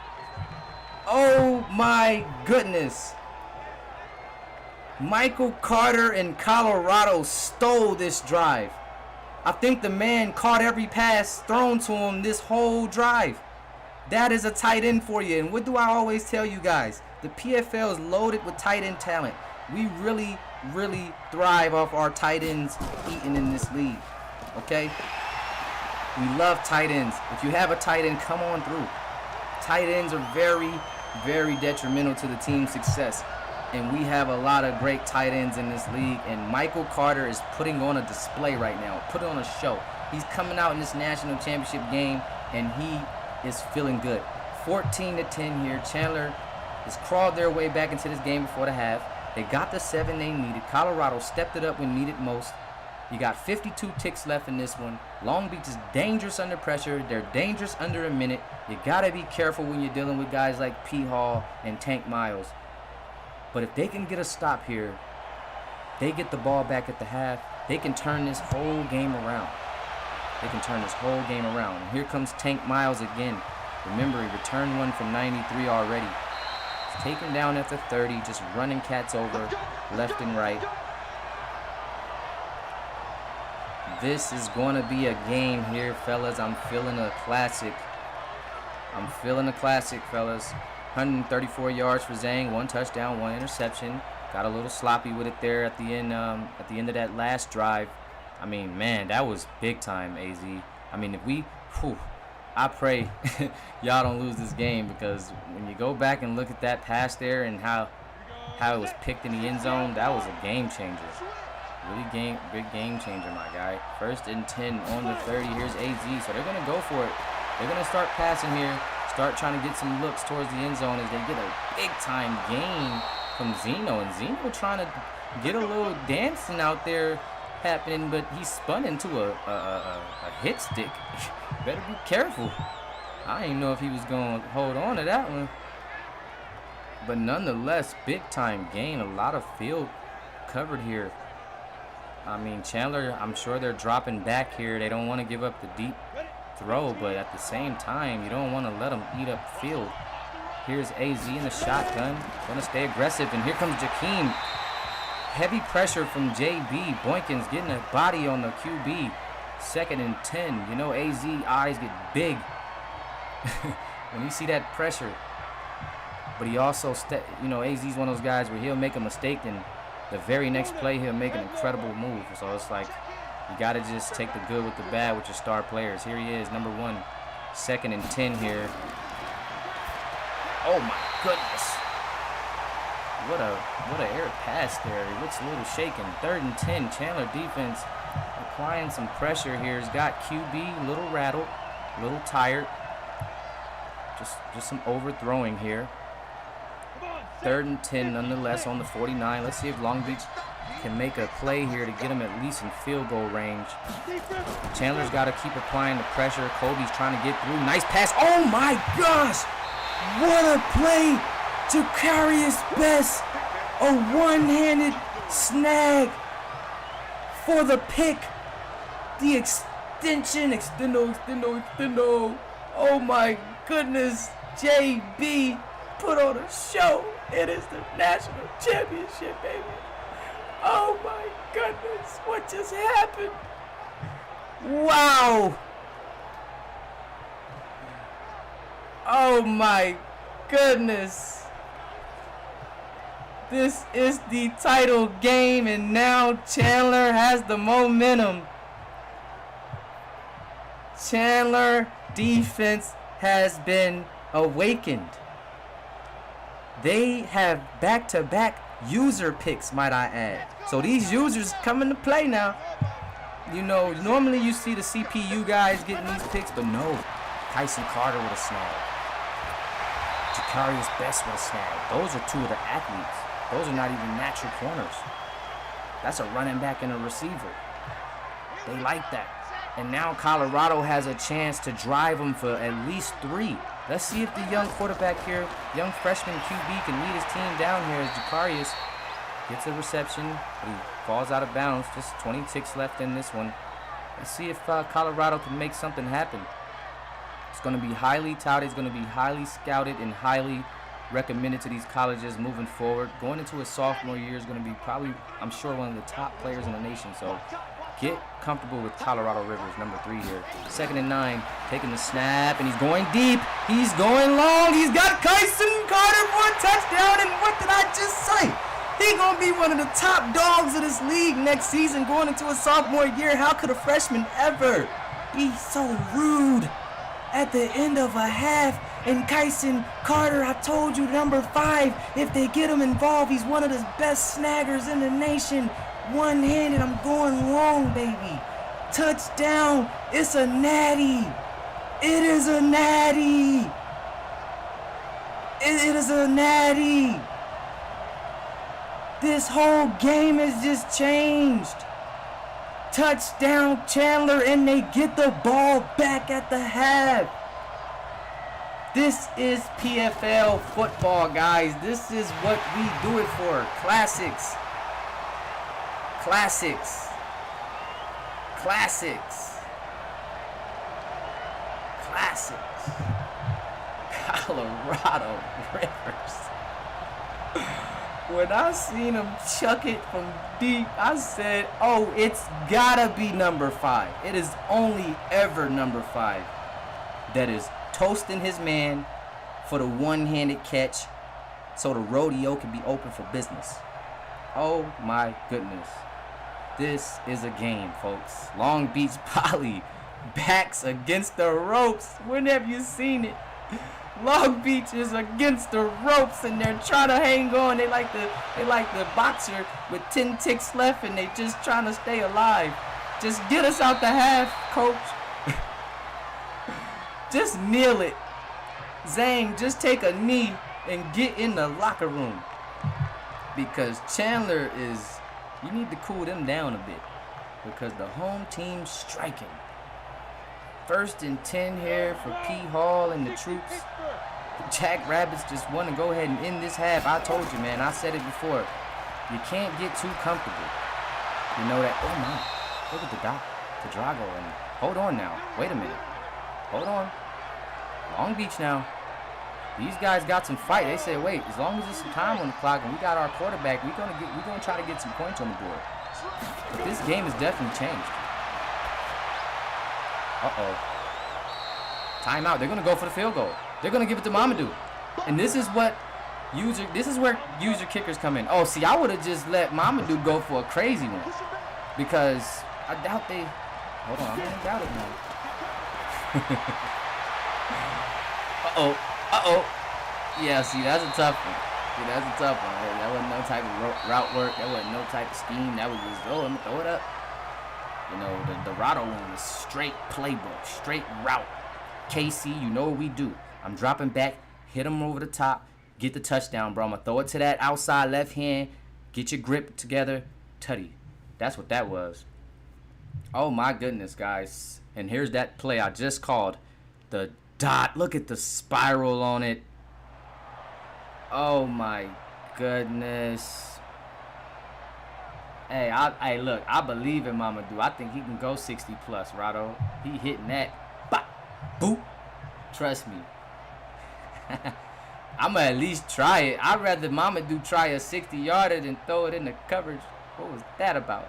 Oh my goodness. Michael Carter in Colorado stole this drive. I think the man caught every pass thrown to him this whole drive. That is a tight end for you. And what do I always tell you guys? The PFL is loaded with tight end talent. We really, really thrive off our tight ends eating in this league. Okay? We love tight ends. If you have a tight end, come on through. Tight ends are very, very detrimental to the team's success. And we have a lot of great tight ends in this league. And Michael Carter is putting on a display right now. Putting on a show. He's coming out in this national championship game, and he is feeling good. 14-10 here. Chandler has crawled their way back into this game before the half. They got the 7 they needed. Colorado stepped it up when needed most. You got 52 ticks left in this one. Long Beach is dangerous under pressure. They're dangerous under a minute. You got to be careful when you're dealing with guys like P. Hall and Tank Miles. But if they can get a stop here, they get the ball back at the half, they can turn this whole game around. And here comes Tank Miles again. Remember, he returned one from 93 already. He's taken down at the 30, just running cats over left and right. This is going to be a game here, fellas. I'm feeling a classic, fellas. 134 yards for Zhang, 1 touchdown, 1 interception. Got a little sloppy with it there at the end of that last drive. I mean, man, that was big time, AZ. I mean, I pray y'all don't lose this game, because when you go back and look at that pass there and how it was picked in the end zone, that was a game changer. Really big game changer, my guy. 1st and 10 on the 30. Here's AZ, so they're going to go for it. They're going to start passing here, start trying to get some looks towards the end zone as they get a big-time gain from Zeno. And Zeno trying to get a little dancing out there happening, but he spun into a hit stick. Better be careful. I didn't know if he was going to hold on to that one. But nonetheless, big-time gain. A lot of field covered here. I mean, Chandler, I'm sure they're dropping back here. They don't want to give up the deep throw, but at the same time, you don't want to let them eat up field. Here's AZ in the shotgun. Going to stay aggressive, and here comes Jakeem. Heavy pressure from JB. Boykins getting a body on the QB. 2nd and 10. You know, AZ eyes get big when you see that pressure. But he also, AZ's one of those guys where he'll make a mistake, and the very next play, he'll make an incredible move. So it's like, you got to just take the good with the bad with your star players. Here he is, number 1, 2nd and 10 here. Oh my goodness. What a air pass there. He looks a little shaken. 3rd and 10, Chandler defense applying some pressure here. He's got QB a little rattled, a little tired. Just some overthrowing here. 3rd and 10 nonetheless on the 49. Let's see if Long Beach can make a play here to get him at least in field goal range. Chandler's got to keep applying the pressure. Kobe's trying to get through. Nice pass. Oh my gosh! What a play to Carius Best. A one-handed snag for the pick. The extendo. Oh my goodness. JB put on a show. It is the national championship, baby. Oh my goodness, what just happened? Wow. Oh my goodness. This is the title game, and now Chandler has the momentum. Chandler defense has been awakened. They have back-to-back user picks, might I add. So these users come into play now. You know, normally you see the CPU guys getting these picks, but no. Tyson Carter with a snag. Jacarius Best with a snag. Those are 2 of the athletes. Those are not even natural corners. That's a running back and a receiver. They like that. And now Colorado has a chance to drive them for at least 3. Let's see if the young quarterback here, young freshman QB, can lead his team down here as Jacarius gets a reception, but he falls out of bounds. Just 26 left in this one. Let's see if Colorado can make something happen. It's going to be highly touted. It's going to be highly scouted and highly recommended to these colleges moving forward. Going into his sophomore year is going to be probably, I'm sure, one of the top players in the nation. So get comfortable with Colorado Rivers, number 3 here. 2nd and 9, taking the snap, and he's going deep. He's going long. He's got Tyson Carter for a touchdown, and what did I just say? He's going to be one of the top dogs of this league next season going into his sophomore year. How could a freshman ever be so rude at the end of a half? And Tyson Carter, I told you, number 5, if they get him involved, he's one of the best snaggers in the nation. One-handed, I'm going long, baby. Touchdown. It's a natty. It is a natty. It is a natty. This whole game has just changed. Touchdown Chandler, and they get the ball back at the half. This is PFL football, guys. This is what we do it for. Classics. Classics. Classics. Classics. Colorado Rivers. When I seen him chuck it from deep, I said, oh, it's gotta be number 5. It is only ever number 5 that is toasting his man for the one-handed catch so the rodeo can be open for business. Oh my goodness. This is a game, folks. Long Beach Poly backs against the ropes. When have you seen it? Long Beach is against the ropes and they're trying to hang on. They like the boxer with 10 ticks left and they just trying to stay alive. Just get us out the half, coach. Just kneel it. Zang, just take a knee and get in the locker room. Because Chandler is, you need to cool them down a bit. Because the home team's striking. 1st and 10 here for P. Hall and the troops. The Jackrabbits just want to go ahead and end this half. I told you, man. I said it before. You can't get too comfortable. You know that. Oh, my. Look at the Drago. And hold on now. Wait a minute. Hold on. Long Beach now. These guys got some fight. They said, wait, as long as there's some time on the clock and we got our quarterback, we're gonna try to get some points on the board. But this game has definitely changed. Uh-oh. Timeout. They're gonna go for the field goal. They're gonna give it to Mamadou. And this is where user kickers come in. Oh, see, I would have just let Mamadou go for a crazy one. Because I doubt they. Hold on, I don't doubt it now. Uh-oh. Yeah, see, that's a tough one. That wasn't no type of route work. That wasn't no type of scheme. That was just, oh, I'm going to throw it up. You know, the Dorado one was straight playbook, straight route. KC, you know what we do. I'm dropping back, hit him over the top, get the touchdown, bro. I'm going to throw it to that outside left hand, get your grip together, tutty. That's what that was. Oh, my goodness, guys. And here's that play I just called. The dot. Look at the spiral on it. Oh, my goodness. Hey, look, I believe in Mamadou. I think he can go 60 plus, Rado. He hitting that. Bop, boop. Trust me. I'm going to at least try it. I'd rather Mamadou try a 60-yarder than throw it in the coverage. What was that about?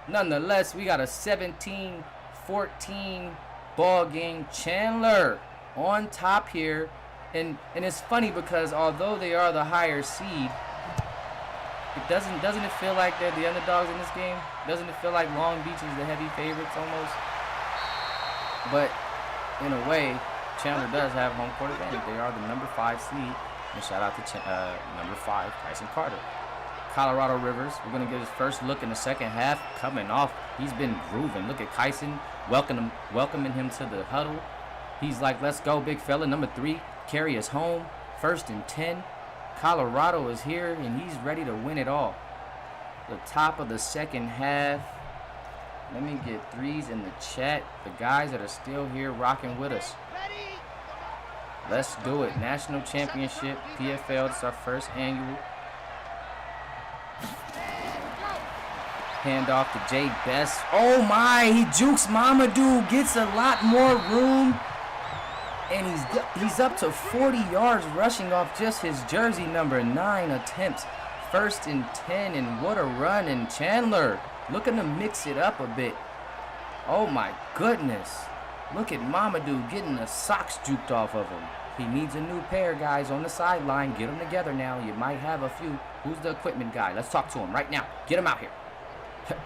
Nonetheless, we got a 17-14 ball game. Chandler on top here. And it's funny because although they are the higher seed, doesn't it feel like they're the underdogs in this game? Doesn't it feel like Long Beach is the heavy favorites almost? But in a way, Chandler does have home court advantage. They are the number 5 seed. And shout out to number 5, Tyson Carter. Colorado Rivers, we're going to get his first look in the second half. Coming off, he's been grooving. Look at Kyson welcoming him to the huddle. He's like, let's go, big fella. Number 3, carry us home. 1st and 10. Colorado is here, and he's ready to win it all. The top of the second half. Let me get threes in the chat. The guys that are still here rocking with us. Let's do it. National Championship, PFL. This is our first annual. Hand off to Jay Best. Oh my, he jukes Mamadou, gets a lot more room. And he's up to 40 yards rushing off just his jersey number. 9 attempts. 1st and 10, and what a run. And Chandler looking to mix it up a bit. Oh my goodness. Look at Mamadou getting the socks juked off of him. He needs a new pair, guys, on the sideline. Get them together now. You might have a few. Who's the equipment guy? Let's talk to him right now. Get him out here.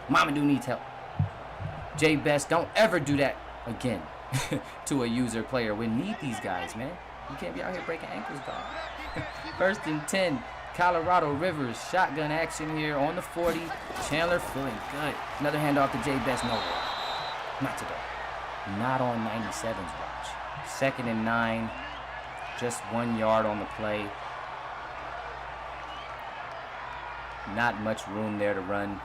Mamadou needs help. Jay Best, don't ever do that again to a user player. We need these guys, man. You can't be out here breaking ankles, dog. 1st and 10. Colorado Rivers. Shotgun action here on the 40. Chandler feeling good. Another handoff to Jay Best. No, not today. Not on 97's watch. 2nd and 9. Just 1 yard on the play. Not much room there to run.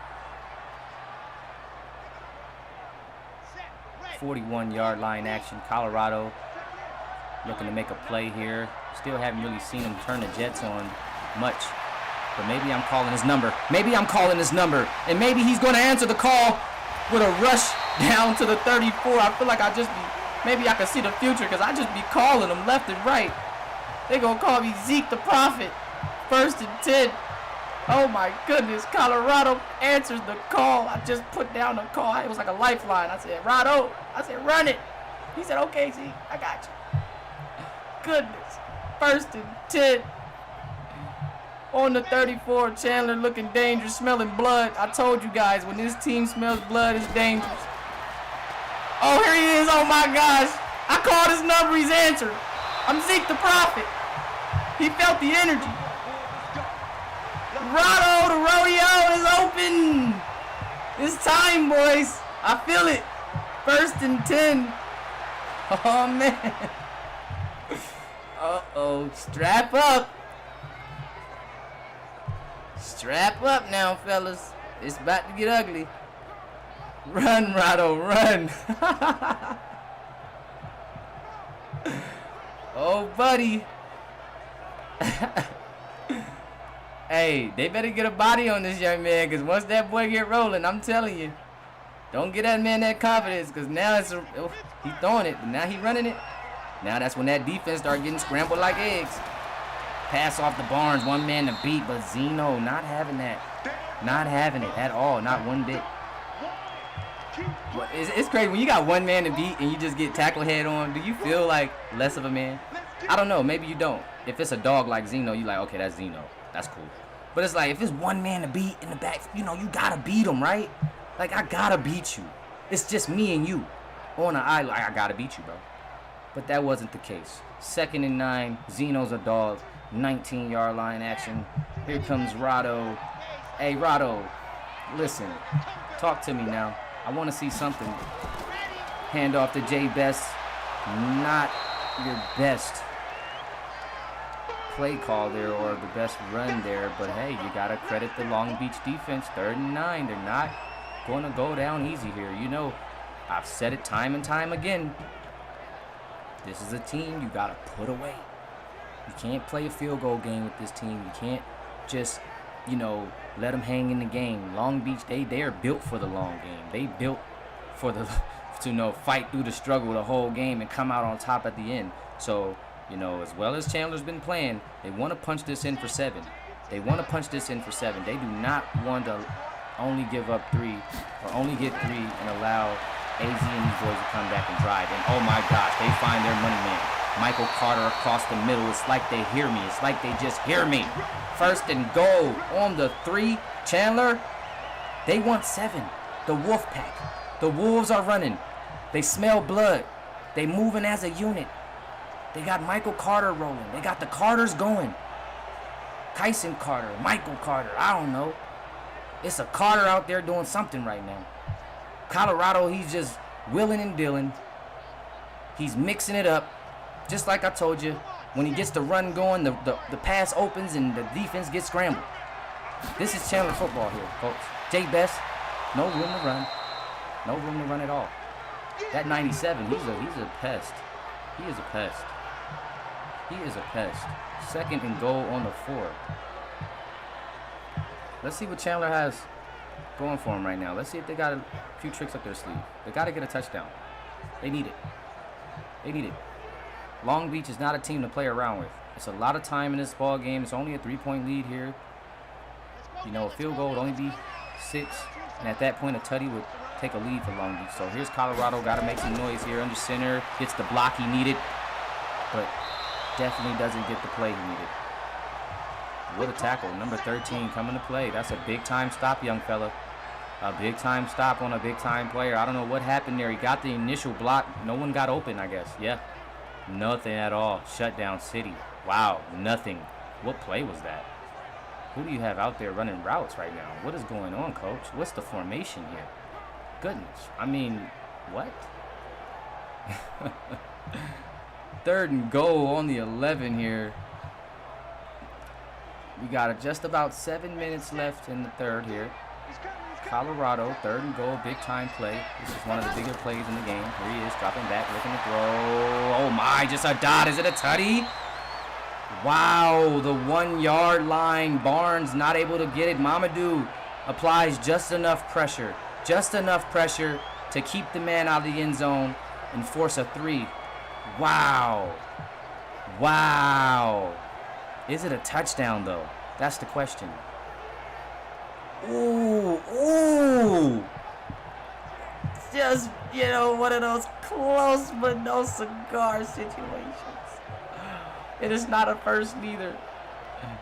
41-yard line action. Colorado looking to make a play here. Still haven't really seen him turn the Jets on much. But maybe I'm calling his number. Maybe I'm calling his number. And maybe he's going to answer the call with a rush down to the 34. I feel like maybe I can see the future because I just be calling them left and right. They going to call me Zeke the Prophet. 1st and 10. Oh my goodness. Colorado answers the call. I just put down the call. It was like a lifeline. I said, Rado. I said, run it. He said, okay, Zeke. I got you. Goodness. 1st and 10. On the 34, Chandler looking dangerous, smelling blood. I told you guys, when this team smells blood, it's dangerous. Oh, here he is. Oh, my gosh. I called his number. He's answered. I'm Zeke the Prophet. He felt the energy. Rado, the rodeo is open. It's time, boys. I feel it. 1st and 10. Oh, man. Uh-oh. Strap up. Strap up now, fellas. It's about to get ugly. Run, Rado, run. Oh, buddy. Hey, they better get a body on this young man, because once that boy get rolling, I'm telling you, don't get that man that confidence, because now he's throwing it, but now he running it. Now that's when that defense start getting scrambled like eggs. Pass off the Barnes, one man to beat, but Zeno not having that. Not having it at all, not one bit. It's crazy. When you got one man to beat and you just get tackle head on, do you feel like less of a man? I don't know. Maybe you don't. If it's a dog like Zeno, you like, okay, that's Zeno. That's cool. But it's like, if it's one man to beat in the back, you know, you got to beat him, right? Like, I got to beat you. It's just me and you on an island. I got to beat you, bro. But that wasn't the case. 2nd and 9. Zeno's a dog. 19-yard line action. Here comes Rado. Hey, Rado, listen. Talk to me now. I want to see something. Hand off to Jay Best. Not your best play call there or the best run there. But, hey, you got to credit the Long Beach defense. 3rd and 9. They're not going to go down easy here. You know, I've said it time and time again. This is a team you got to put away. You can't play a field goal game with this team. You can't just, you know, let them hang in the game. Long Beach, they are built for the long game. They built for the, to, you know, fight through the struggle the whole game and come out on top at the end. So, you know, as well as Chandler's been playing, they want to punch this in for 7. They want to punch this in for 7. They do not want to only give up 3 or only get 3 and allow AZ and these boys to come back and drive. And oh my gosh, they find their money man. Michael Carter across the middle. It's like they hear me. It's like they just hear me. 1st and goal on the 3. Chandler, they want 7. The Wolf Pack. The Wolves are running. They smell blood. They moving as a unit. They got Michael Carter rolling. They got the Carters going. Kyson Carter, Michael Carter, I don't know. It's a Carter out there doing something right now. Colorado, he's just willing and dealing. He's mixing it up. Just like I told you, when he gets the run going, the pass opens and the defense gets scrambled. This is Chandler football here, folks. Jay Best, no room to run. No room to run at all. That 97, he's a pest. He is a pest. He is a pest. 2nd and goal on the 4. Let's see what Chandler has going for him right now. Let's see if they got a few tricks up their sleeve. They got to get a touchdown. They need it. They need it. Long Beach is not a team to play around with. It's a lot of time in this ball game. It's only a 3-point lead here. You know, a field goal would only be 6. And at that point, a tutty would take a lead for Long Beach. So here's Colorado. Got to make some noise here under center. Gets the block he needed. But definitely doesn't get the play he needed. What a tackle. Number 13 coming to play. That's a big-time stop, young fella. A big-time stop on a big-time player. I don't know what happened there. He got the initial block. No one got open, I guess. Yeah. Nothing at all. Shutdown city. Wow. Nothing. What play was that? Who do you have out there running routes right now? What is going on, coach? What's the formation here? Goodness. I mean, what? 3rd and goal on the 11 here. We got just about 7 minutes left in the third here. Colorado, 3rd and goal, big time play. This is one of the bigger plays in the game. Here he is, dropping back, looking to throw. Oh my, just a dot. Is it a tutty? Wow, the 1 yard line. Barnes not able to get it. Mamadou applies just enough pressure to keep the man out of the end zone and force a 3. Wow. Wow. Is it a touchdown, though? That's the question. Ooh. Just, one of those close but no cigar situations. It is not a first neither.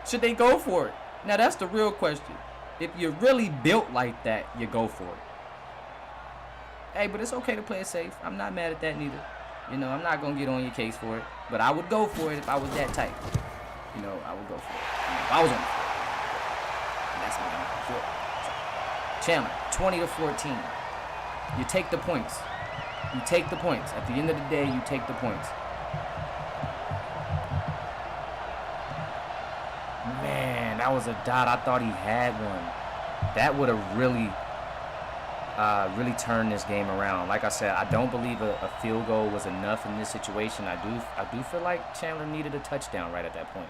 Should they go for it? Now, that's the real question. If you're really built like that, you go for it. Hey, but it's okay to play it safe. I'm not mad at that neither. I'm not going to get on your case for it. But I would go for it if I was that type. I would go for it. If I was on the floor. That's not on the floor. Chandler, 20-14. You take the points. At the end of the day, you take the points. Man, that was a dot. I thought he had one. That would have really turned this game around. Like I said, I don't believe a field goal was enough in this situation. I do feel like Chandler needed a touchdown right at that point.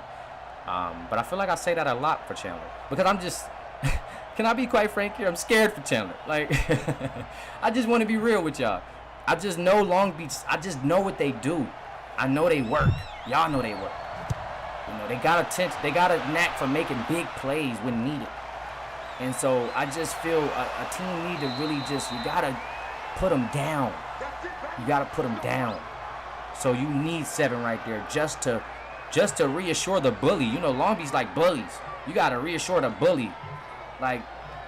But I feel like I say that a lot for Chandler because I'm just. Can I be quite frank here? I'm scared for Chandler. Like, I just want to be real with y'all. I just know Long Beach. I just know what they do. I know they work. Y'all know they work. They got a knack for making big plays when needed. And so I just feel a team need to really you got to put them down. So you need 7 right there just to reassure the bully. Long Beach like bullies. You got to reassure the bully. Like,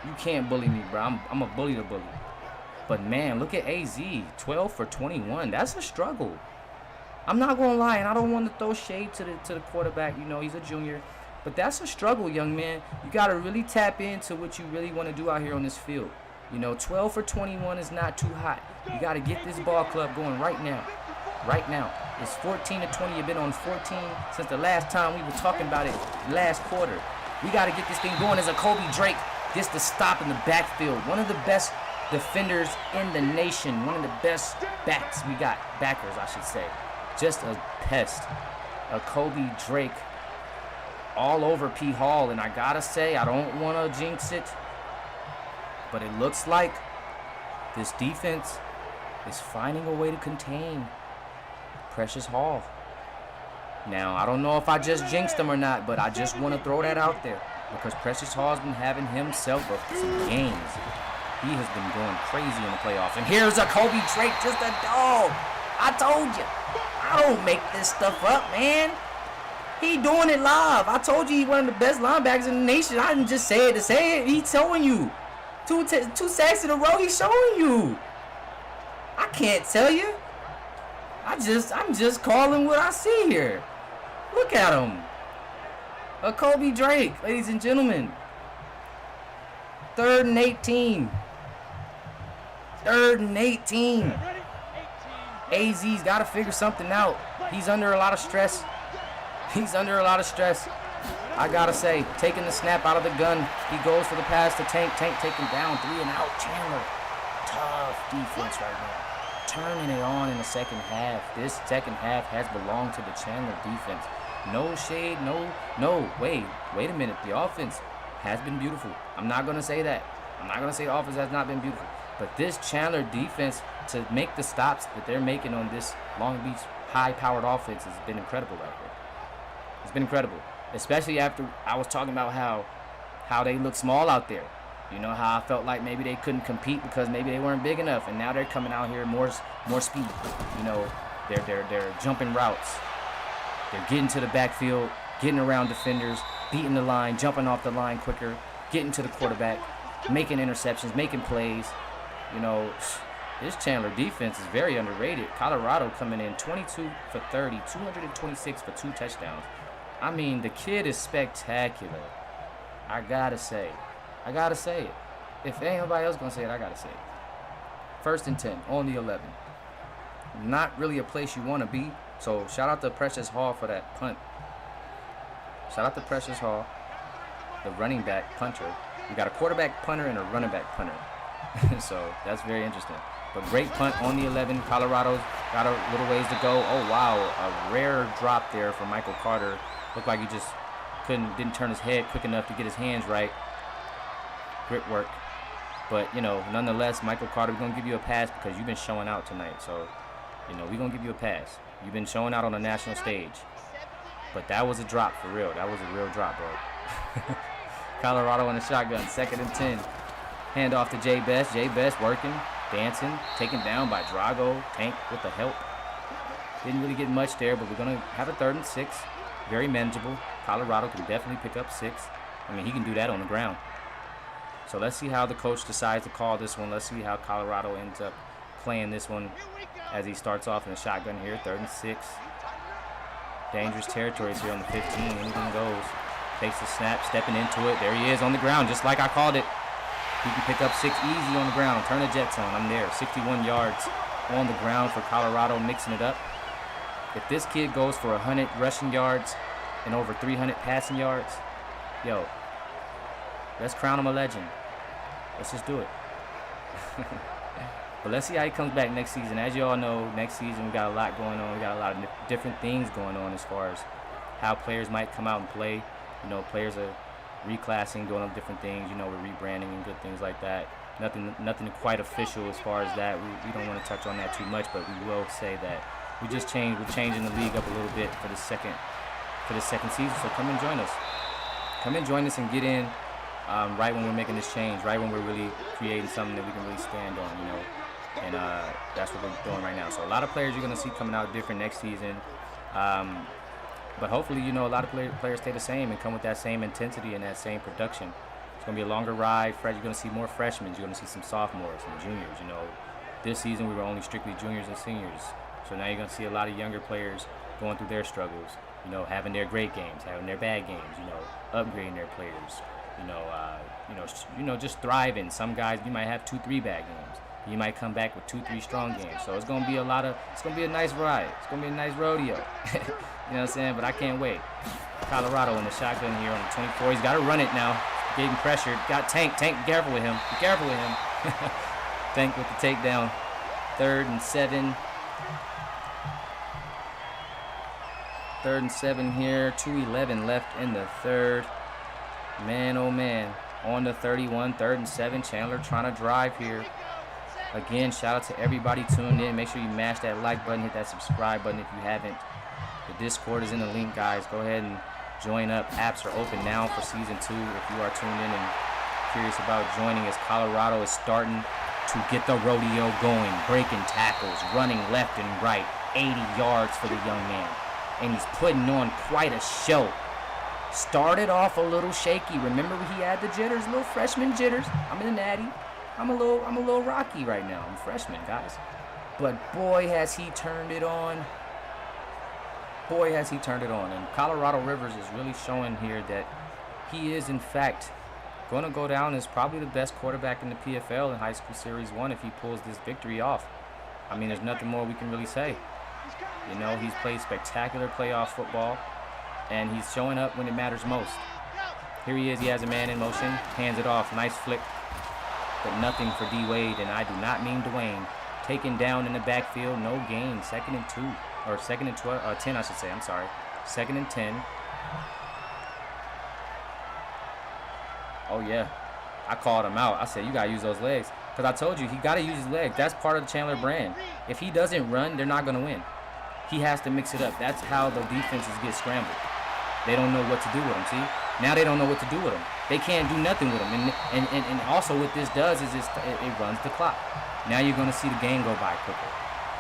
you can't bully me, bro. I'm a bully to bully. But, man, look at AZ. 12 for 21. That's a struggle. I'm not going to lie, and I don't want to throw shade to the quarterback. He's a junior. But that's a struggle, young man. You got to really tap into what you really want to do out here on this field. 12 for 21 is not too hot. You got to get this ball club going right now. It's 14-20. You've been on 14 since the last time we were talking about it last quarter. We got to get this thing going as a Kobe Drake gets the stop in the backfield. One of the best defenders in the nation. One of the best backers, I should say. Just a pest. A Kobe Drake all over P. Hall. And I got to say, I don't want to jinx it, but it looks like this defense is finding a way to contain Precious Hall. Now, I don't know if I just jinxed him or not, but I just want to throw that out there because Precious Hall's been having himself some games. He has been going crazy in the playoffs. And here's a Kobe Drake, just a dog. I told you. I don't make this stuff up, man. He doing it live. I told you he's one of the best linebackers in the nation. I didn't just say it to say it. He's showing you. Two sacks in a row, he's showing you. I can't tell you. I'm just calling what I see here. Look at him. A Kobe Drake, ladies and gentlemen. 3rd and 18. AZ's got to figure something out. He's under a lot of stress. I got to say, taking the snap out of the gun. He goes for the pass to Tank. Tank taken down. 3 and out. Chandler. Tough defense right now. Turning it on in the second half. This second half has belonged to the Chandler defense. No shade, no. Wait a minute. The offense has been beautiful. I'm not going to say that. I'm not going to say the offense has not been beautiful. But this Chandler defense, to make the stops that they're making on this Long Beach high-powered offense has been incredible right here. It's been incredible. Especially after I was talking about how they look small out there. How I felt like maybe they couldn't compete because maybe they weren't big enough, and now they're coming out here more speed. They're jumping routes. They're getting to the backfield, getting around defenders, beating the line, jumping off the line quicker, getting to the quarterback, making interceptions, making plays. This Chandler defense is very underrated. Colorado coming in 22 for 30, 226 for 2 touchdowns. I mean, the kid is spectacular. I gotta say it. If ain't nobody else gonna say it, I gotta say it. 1st and 10 on the 11. Not really a place you want to be. So shout out to Precious Hall for that punt. Shout out to Precious Hall. the running back punter. We got a quarterback punter and a running back punter. So that's very interesting. But great punt on the 11. Colorado's got a little ways to go. Oh, wow. A rare drop there for Michael Carter. Looked like he just didn't turn his head quick enough to get his hands right. Grip work. But, nonetheless, Michael Carter, we're going to give you a pass because you've been showing out tonight. So, we're going to give you a pass. You've been showing out on the national stage. But that was a drop for real. That was a real drop, bro. Colorado in the shotgun, 2nd and 10. Hand off to Jay Best. Jay Best working, dancing, taken down by Drago. Tank with the help. Didn't really get much there, but we're going to have a 3rd and 6. Very manageable. Colorado can definitely pick up 6. I mean, he can do that on the ground. So let's see how the coach decides to call this one. Let's see how Colorado ends up playing this one as he starts off in the shotgun here. 3rd and 6. Dangerous territories here on the 15. Anything goes. Takes the snap, stepping into it. There he is on the ground, just like I called it. He can pick up 6 easy on the ground. Turn the Jets on. I'm there. 61 yards on the ground for Colorado, mixing it up. If this kid goes for 100 rushing yards and over 300 passing yards, yo, let's crown him a legend. Let's just do it. But let's see how he comes back next season. As you all know, next season we got a lot going on. We got a lot of different things going on as far as how players might come out and play. Players are reclassing, doing different things. We're rebranding and good things like that. Nothing quite official as far as that. We don't want to touch on that too much, but we will say that we just changed. We're changing the league up a little bit for the second season. So come and join us. Come and join us and get in right when we're making this change. Right when we're really creating something that we can really stand on. And that's what we're doing right now. So a lot of players you're going to see coming out different next season. But hopefully, a lot of players stay the same and come with that same intensity and that same production. It's going to be a longer ride. You're going to see more freshmen. You're going to see some sophomores and juniors. This season we were only strictly juniors and seniors. So now you're going to see a lot of younger players going through their struggles. Having their great games, having their bad games. Upgrading their players. Just thriving. Some guys, you might have 2-3 bad games. You might come back with 2-3 strong games. So it's going to be it's going to be a nice ride. It's going to be a nice rodeo. You know what I'm saying? But I can't wait. Colorado in the shotgun here on the 24. He's got to run it now. Getting pressured. Got Tank. Tank, be careful with him. Be careful with him. Tank with the takedown. 3rd and 7. 3rd and 7 here. 2:11 left in the 3rd. Man, oh man. On the 31. 3rd and 7. Chandler trying to drive here. Again, shout out to everybody tuned in. Make sure you mash that like button, hit that subscribe button if you haven't. The Discord is in the link, guys. Go ahead and join up. Apps are open now for Season 2 if you are tuned in and curious about joining as Colorado is starting to get the rodeo going. Breaking tackles, running left and right. 80 yards for the young man. And he's putting on quite a show. Started off a little shaky. Remember he had the jitters, little freshman jitters. I'm in the natty. I'm a little rocky right now. I'm a freshman, guys. But boy, has he turned it on. Boy, has he turned it on. And Colorado Rivers is really showing here that he is, in fact, going to go down as probably the best quarterback in the PFL in High School Series 1 if he pulls this victory off. I mean, there's nothing more we can really say. He's played spectacular playoff football, and he's showing up when it matters most. Here he is. He has a man in motion. Hands it off. Nice flick. But nothing for D. Wade, and I do not mean Dwayne. Taken down in the backfield, no gain. 2nd and 2, or 2nd and 10, I should say. I'm sorry. 2nd and 10. Oh yeah, I called him out. I said you gotta use those legs, because I told you he gotta use his legs. That's part of the Chandler brand. If he doesn't run, they're not gonna win. He has to mix it up. That's how the defenses get scrambled. They don't know what to do with him. See? Now they don't know what to do with him. They can't do nothing with him. And also what this does is it runs the clock. Now you're going to see the game go by quicker.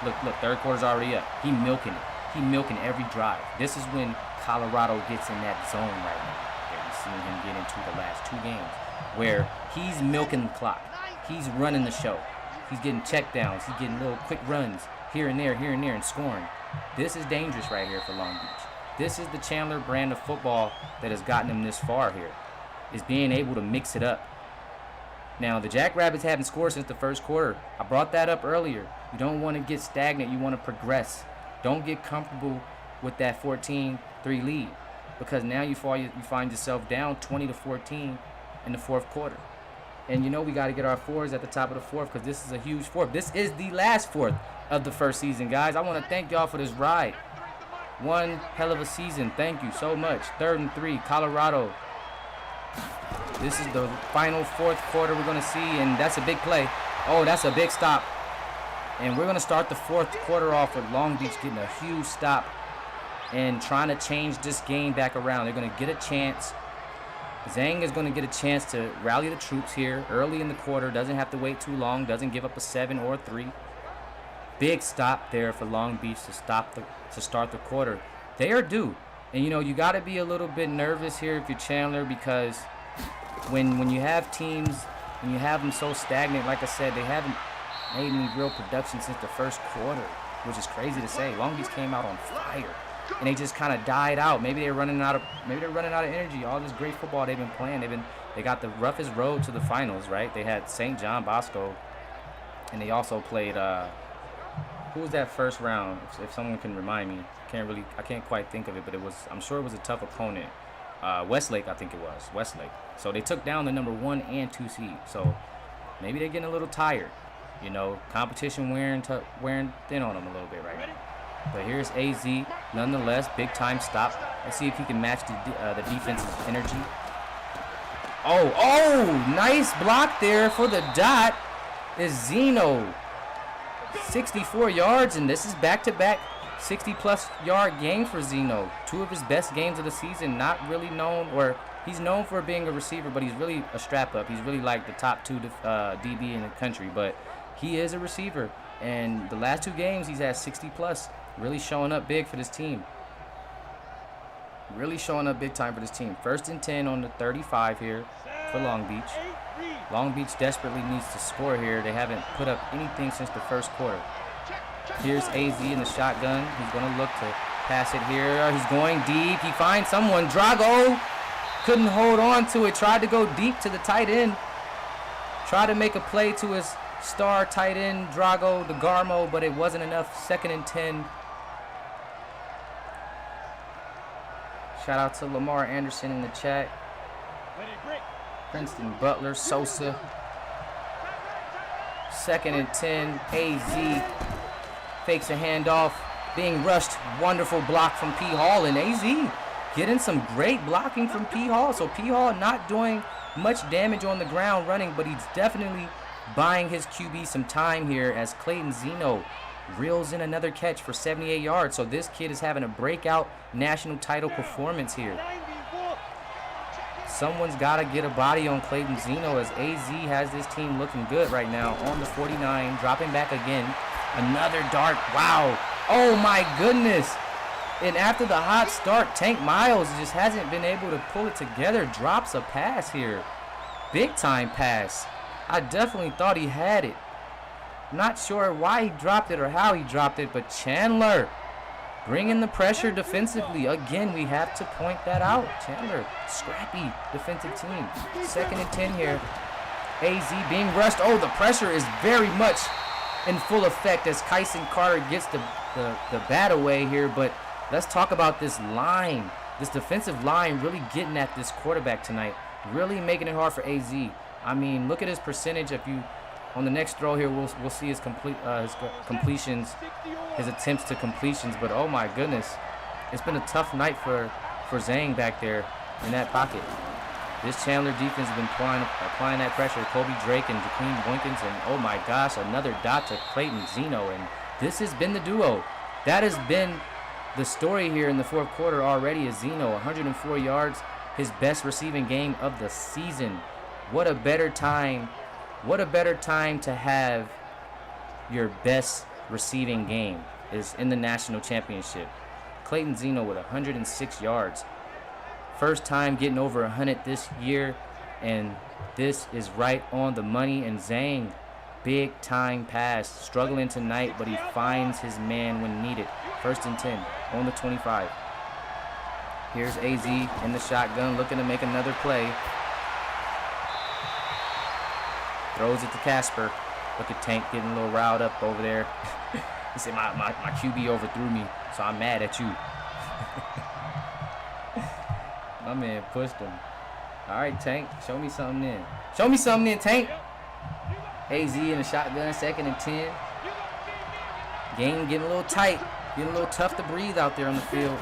Look, 3rd quarter's already up. He milking it. He milking every drive. This is when Colorado gets in that zone right now. You're seeing him get into the last 2 games where he's milking the clock. He's running the show. He's getting check downs. He's getting little quick runs here and there, and scoring. This is dangerous right here for Long Beach. This is the Chandler brand of football that has gotten him this far here, is being able to mix it up. Now, the Jackrabbits haven't scored since the 1st quarter. I brought that up earlier. You don't want to get stagnant. You want to progress. Don't get comfortable with that 14-3 lead. because now you find yourself down 20-14 in the fourth quarter. And you know we got to get our fours at the top of the fourth because this is a huge fourth. This is the last fourth of the first season, guys. I want to thank y'all for this ride. One hell of a season. Thank you so much. 3rd and 3, Colorado. This is the final fourth quarter we're going to see, and that's a big play. Oh, that's a big stop. And we're going to start the fourth quarter off with Long Beach getting a huge stop and trying to change this game back around. They're going to get a chance. Zhang is going to get a chance to rally the troops here early in the quarter. Doesn't have to wait too long. Doesn't give up a 7 or a 3. Big stop there for Long Beach to start the quarter. They are due. And, you know, you got to be a little bit nervous here if you're Chandler, because when you have teams and you have them so stagnant, like I said, they haven't made any real production since the first quarter, which is crazy to say. Long Beach came out on fire, and they just kind of died out. Maybe they're running out of energy. All this great football they've been playing, they got the roughest road to the finals, right? They had St. John Bosco, and they also played who was that first round? If someone can remind me, I can't quite think of it, but I'm sure it was a tough opponent. Westlake, I think it was Westlake. So they took down the number 1 and 2 seed. So maybe they're getting a little tired. You know, competition wearing thin on them a little bit right now. But here's AZ, nonetheless, big time stop. Let's see if he can match the defense's energy. Oh, nice block there for the dot. Is Zeno. 64 yards, and this is back-to-back 60-plus yard game for Zeno. 2 of his best games of the season. Not really known, or he's known for being a receiver, but he's really a strap-up. He's really like the top 2 DB in the country, but he is a receiver. And the last 2 games, he's had 60-plus. Really showing up big for this team. Really showing up big time for this team. 1st and 10 on the 35 here for Long Beach. Long Beach desperately needs to score here. They haven't put up anything since the first quarter. Here's AZ in the shotgun. He's going to look to pass it here. He's going deep. He finds someone. Drago couldn't hold on to it. Tried to go deep to the tight end. Tried to make a play to his star tight end, Drago DeGarmo, but it wasn't enough. 2nd and 10. Shout out to Lamar Anderson in the chat. Princeton, Butler, Sosa. 2nd and 10. AZ fakes a handoff. Being rushed. Wonderful block from P. Hall. And AZ getting some great blocking from P. Hall. So P. Hall not doing much damage on the ground running, but he's definitely buying his QB some time here as Clayton Zeno reels in another catch for 78 yards. So this kid is having a breakout national title performance here. Someone's got to get a body on Clayton Zeno as AZ has this team looking good right now on the 49, dropping back again. Another dart. Wow. Oh, my goodness. And after the hot start, Tank Miles just hasn't been able to pull it together. Drops a pass here. Big time pass. I definitely thought he had it. Not sure why he dropped it or how he dropped it, but Chandler bringing the pressure defensively. Again, we have to point that out. Chandler, scrappy defensive team. 2nd and 10 here. AZ being rushed. Oh, the pressure is very much in full effect as Kyson Carter gets the bat away here. But let's talk about this line. This defensive line really getting at this quarterback tonight. Really making it hard for AZ. I mean, look at his percentage. If you on the next throw here, we'll see his completions, his attempts to completions. But oh my goodness, it's been a tough night for Zhang back there in that pocket. This Chandler defense has been applying that pressure. Kobe Drake and Jaqueen Boykins, and oh my gosh, another dot to Clayton Zeno. And this has been the duo. That has been the story here in the fourth quarter already. Is Zeno 104 yards, his best receiving game of the season. What a better time. What a better time to have your best receiving game is in the national championship. Clayton Zeno with 106 yards. First time getting over 100 this year, and this is right on the money. And Zhang, big time pass. Struggling tonight, but he finds his man when needed. 1st and 10 on the 25. Here's AZ in the shotgun looking to make another play. Throws it to Casper. Look at Tank getting a little riled up over there. He said, my QB overthrew me, so I'm mad at you. My man pushed him. All right, Tank. Show me something then. Show me something then, Tank. AZ in the shotgun, 2nd and 10. Game getting a little tight. Getting a little tough to breathe out there on the field.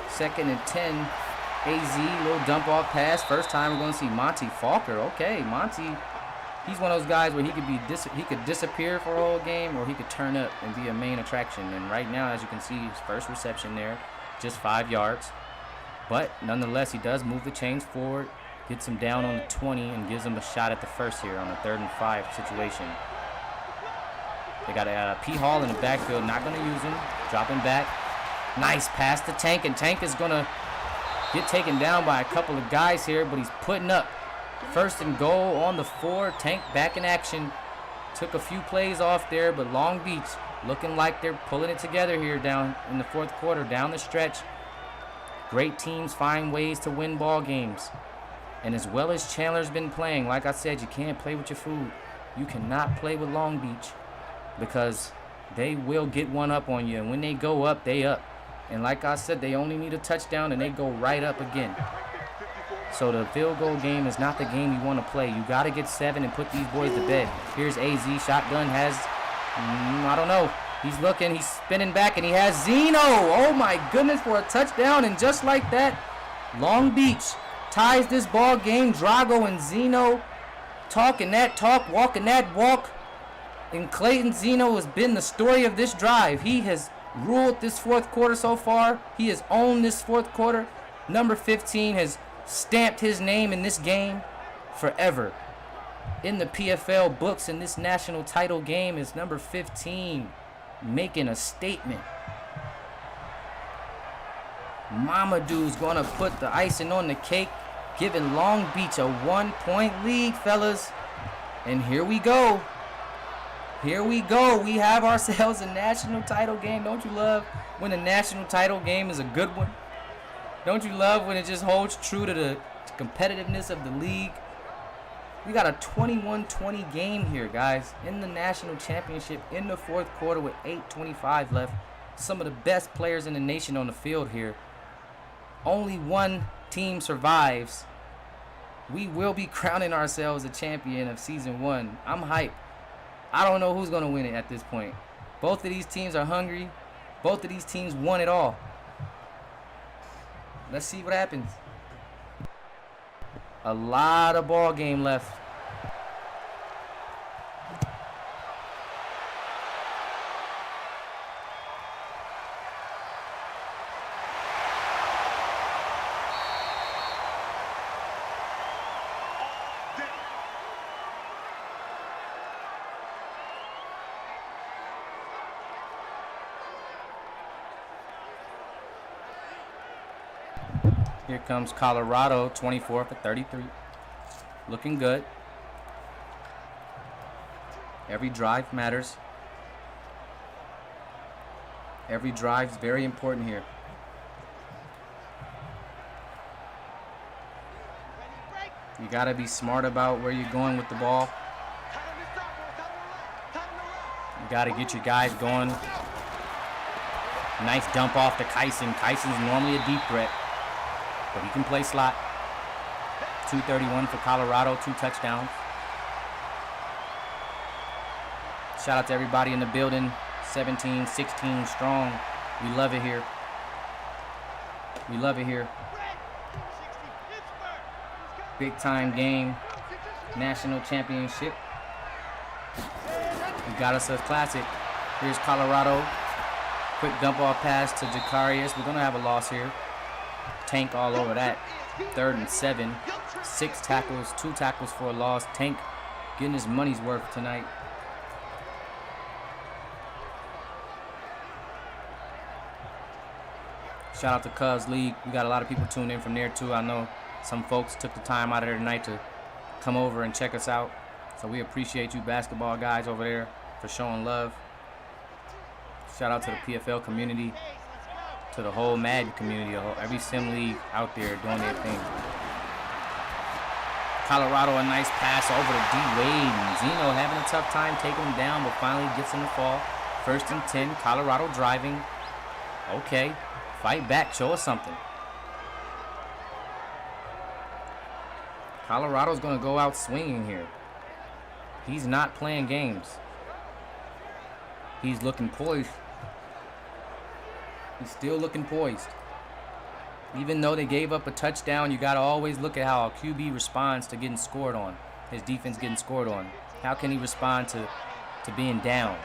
2nd and 10. AZ, little dump off pass. First time we're going to see Monty Falker. Okay, Monty, he's one of those guys where he could disappear for a whole game, or he could turn up and be a main attraction. And right now, as you can see, his first reception there, just 5 yards. But nonetheless, he does move the chains forward, gets him down on the 20, and gives him a shot at the first here on a 3rd and 5 situation. They got a P. Hall in the backfield, not going to use him. Dropping back. Nice pass to Tank, and Tank is going to get taken down by a couple of guys here, but he's putting up 1st and goal on the 4. Tank back in action. Took a few plays off there, but Long Beach looking like they're pulling it together here down in the 4th quarter, down the stretch. Great teams find ways to win ball games. And as well as Chandler's been playing, like I said, you can't play with your food. You cannot play with Long Beach because they will get one up on you. And when they go up, they up. And like I said, they only need a touchdown and they go right up again. So the field goal game is not the game you want to play. You got to get 7 and put these boys to bed. Here's AZ. Shotgun has, I don't know. He's looking. He's spinning back, and he has Zeno. Oh, my goodness, for a touchdown. And just like that, Long Beach ties this ball game. Drago and Zeno talking that talk, walking that walk. And Clayton Zeno has been the story of this drive. He has ruled this 4th quarter so far. He has owned this 4th quarter. Number 15 has stamped his name in this game forever. In the PFL books in this national title game is number 15 making a statement. Mamadou's going to put the icing on the cake, giving Long Beach a 1-point lead, fellas. And here we go. Here we go. We have ourselves a national title game. Don't you love when a national title game is a good one? Don't you love when it just holds true to the competitiveness of the league? We got a 21-20 game here, guys, in the national championship in the 4th quarter with 8:25 left. Some of the best players in the nation on the field here. Only one team survives. We will be crowning ourselves a champion of season 1. I'm hyped. I don't know who's going to win it at this point. Both of these teams are hungry. Both of these teams won it all. Let's see what happens. A lot of ball game left. Here comes Colorado, 24 for 33. Looking good. Every drive matters. Every drive is very important here. You got to be smart about where you're going with the ball. You got to get your guys going. Nice dump off to Kyson. Kyson's normally a deep threat, but he can play slot. 231 for Colorado, 2 touchdowns. Shout out to everybody in the building. 17, 16 strong. We love it here. We love it here. Big time game. National championship. We got us a classic. Here's Colorado. Quick dump off pass to Jacarius. We're going to have a loss here. Tank all over that. 3rd and 7. 6 tackles, 2 tackles for a loss. Tank getting his money's worth tonight. Shout out to Cubs League. We got a lot of people tuned in from there too. I know some folks took the time out of their night to come over and check us out. So we appreciate you basketball guys over there for showing love. Shout out to the PFL community, to the whole Madden community, every sim league out there doing their thing. Colorado, a nice pass over to D-Wade. And Zeno having a tough time taking him down, but finally gets him to fall. 1st and 10, Colorado driving. Okay, fight back, show us something. Colorado's going to go out swinging here. He's not playing games. He's looking poised. He's still looking poised. Even though they gave up a touchdown, you got to always look at how a QB responds to getting scored on. His defense getting scored on. How can he respond to being down?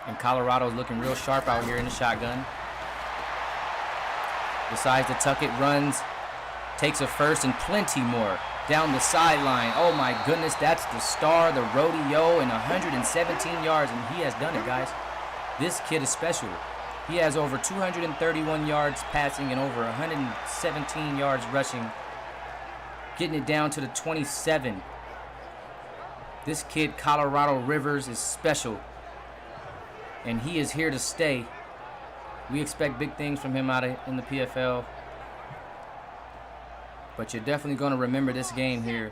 And Colorado's looking real sharp out here in the shotgun. Decides to tuck it, runs, takes a first and plenty more down the sideline. Oh my goodness, that's the star, the rodeo, and 117 yards, and he has done it, guys. This kid is special. He has over 231 yards passing and over 117 yards rushing, getting it down to the 27. This kid, Colorado Rivers, is special, and he is here to stay. We expect big things from him in the PFL. But you're definitely going to remember this game here,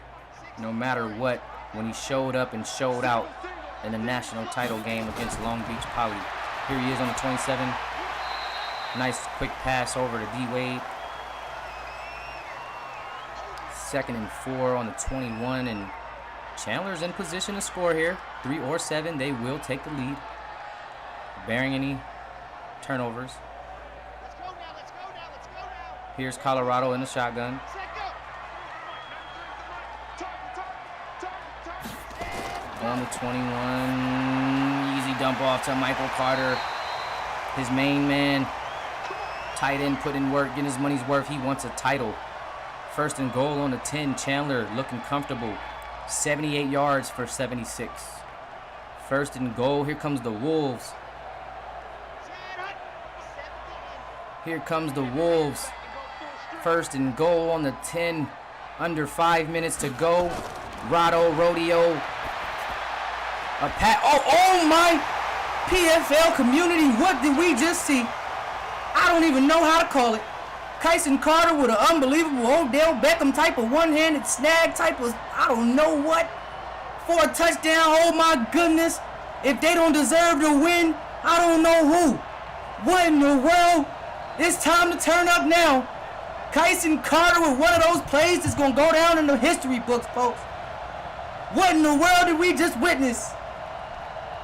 no matter what, when he showed up and showed out in the national title game against Long Beach Poly. Here he is on the 27. Nice quick pass over to D-Wade. 2nd and 4 on the 21, and Chandler's in position to score here. 3 or 7, they will take the lead, bearing any turnovers. Here's Colorado in the shotgun. On the 21, easy dump off to Michael Carter. His main man, tight end, put in work, getting his money's worth. He wants a title. 1st and goal on the 10. Chandler looking comfortable. 78 yards for 76. 1st and goal. Here comes the Wolves. Here comes the Wolves. 1st and goal on the 10. Under 5 minutes to go. Rodeo. Oh my PFL community, what did we just see? I don't even know how to call it. Kyson Carter with an unbelievable Odell Beckham type of one-handed snag type of, I don't know what, for a touchdown. Oh my goodness. If they don't deserve to win, I don't know who. What in the world? It's time to turn up now. Kyson Carter with one of those plays that's going to go down in the history books, folks. What in the world did we just witness?